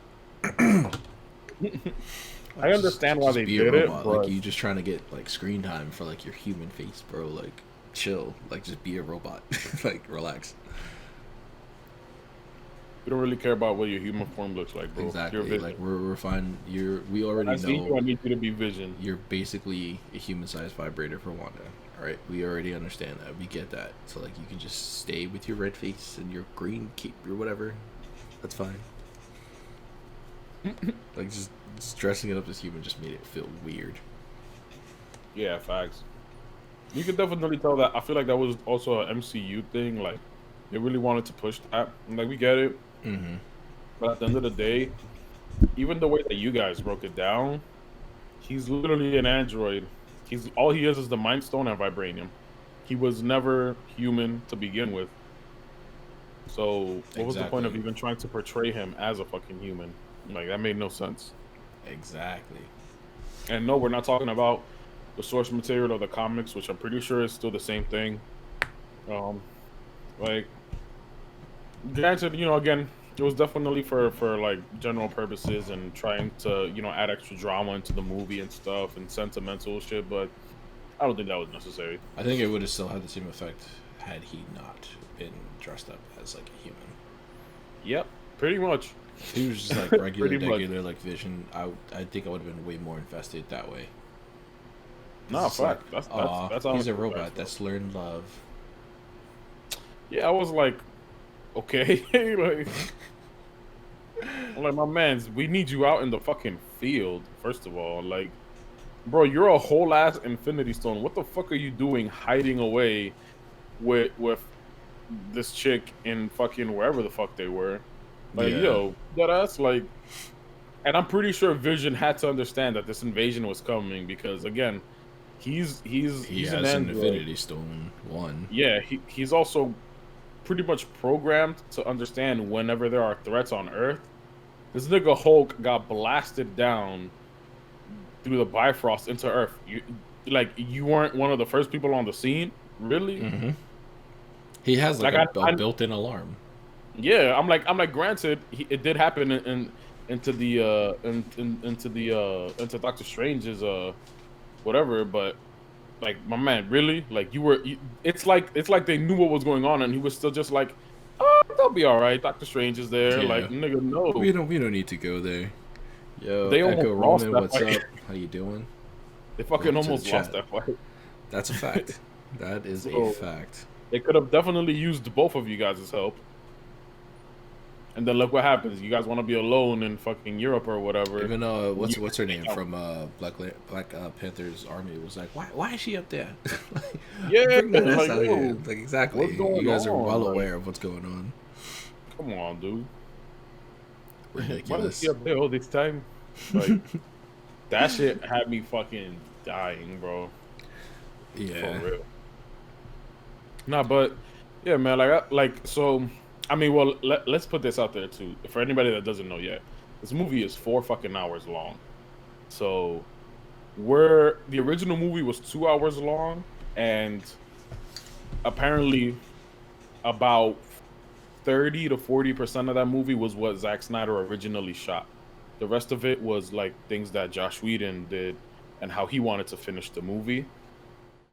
I understand why they did it. But... Like you just trying to get like screen time for like your human face, bro. Like chill. Like just be a robot. Like relax. We don't really care about what your human form looks like, bro. Exactly. Like we're fine. We already know. I need you to be Vision. You're basically a human-sized vibrator for Wanda. All right, we already understand that. We get that. So like, you can just stay with your red face and your green cape or whatever. That's fine. Like just dressing it up as human just made it feel weird. Yeah, facts. You could definitely tell that. I feel like that was also an MCU thing. Like they really wanted to push that. Like we get it. Mm-hmm. But at the end of the day, even the way that you guys broke it down, he's literally an android. All he is the Mind Stone and Vibranium. He was never human to begin with. So what was the point of even trying to portray him as a fucking human? Like that made no sense. Exactly. And no, we're not talking about the source material of the comics, which I'm pretty sure is still the same thing. Like, granted, you know, again, it was definitely for like general purposes and trying to, you know, add extra drama into the movie and stuff and sentimental shit, but I don't think that was necessary. I think it would have still had the same effect had he not been dressed up as like a human. Yep. Pretty much. If he was just like regular like Vision, I think I would have been way more invested that way. No, fact. Like, that's he's a robot that's learned love. Yeah, I was like, okay, like, I'm like, my man's, we need you out in the fucking field. First of all, like, bro, you're a whole ass Infinity Stone. What the fuck are you doing, hiding away with this chick in fucking wherever the fuck they were? Like, yo, that's like, and I'm pretty sure Vision had to understand that this invasion was coming because, again, he's an Infinity Stone 1. Yeah, he's also pretty much programmed to understand whenever there are threats on Earth. This nigga Hulk got blasted down through the Bifrost into Earth. You weren't one of the first people on the scene, really? Mm-hmm. He has like a built-in alarm. Yeah, I'm like, granted, it did happen into Doctor Strange's whatever, but like, my man, really? Like, it's like they knew what was going on, and he was still just like, oh, they'll be all right. Doctor Strange is there. Yeah. Like, nigga, no, we don't need to go there. Yo, they almost Echo lost Roman, that what's fight. up? How you doing? They fucking almost lost that fight. That's a fact. That is a fact. They could have definitely used both of you guys' help. And then look what happens. You guys want to be alone in fucking Europe or whatever. Even what's her name from Black Panther's army was like, why is she up there? Like, yeah, like exactly. You guys are well aware of what's going on. Come on, dude. Ridiculous. Why was she up there all this time? Like, that shit had me fucking dying, bro. Yeah. For real. Nah, but yeah, man. So. I mean, well, let's put this out there too. For anybody that doesn't know yet, this movie is 4 fucking hours long. So, the original movie was 2 hours long, and apparently, about 30 to 40% of that movie was what Zack Snyder originally shot. The rest of it was like things that Joss Whedon did and how he wanted to finish the movie.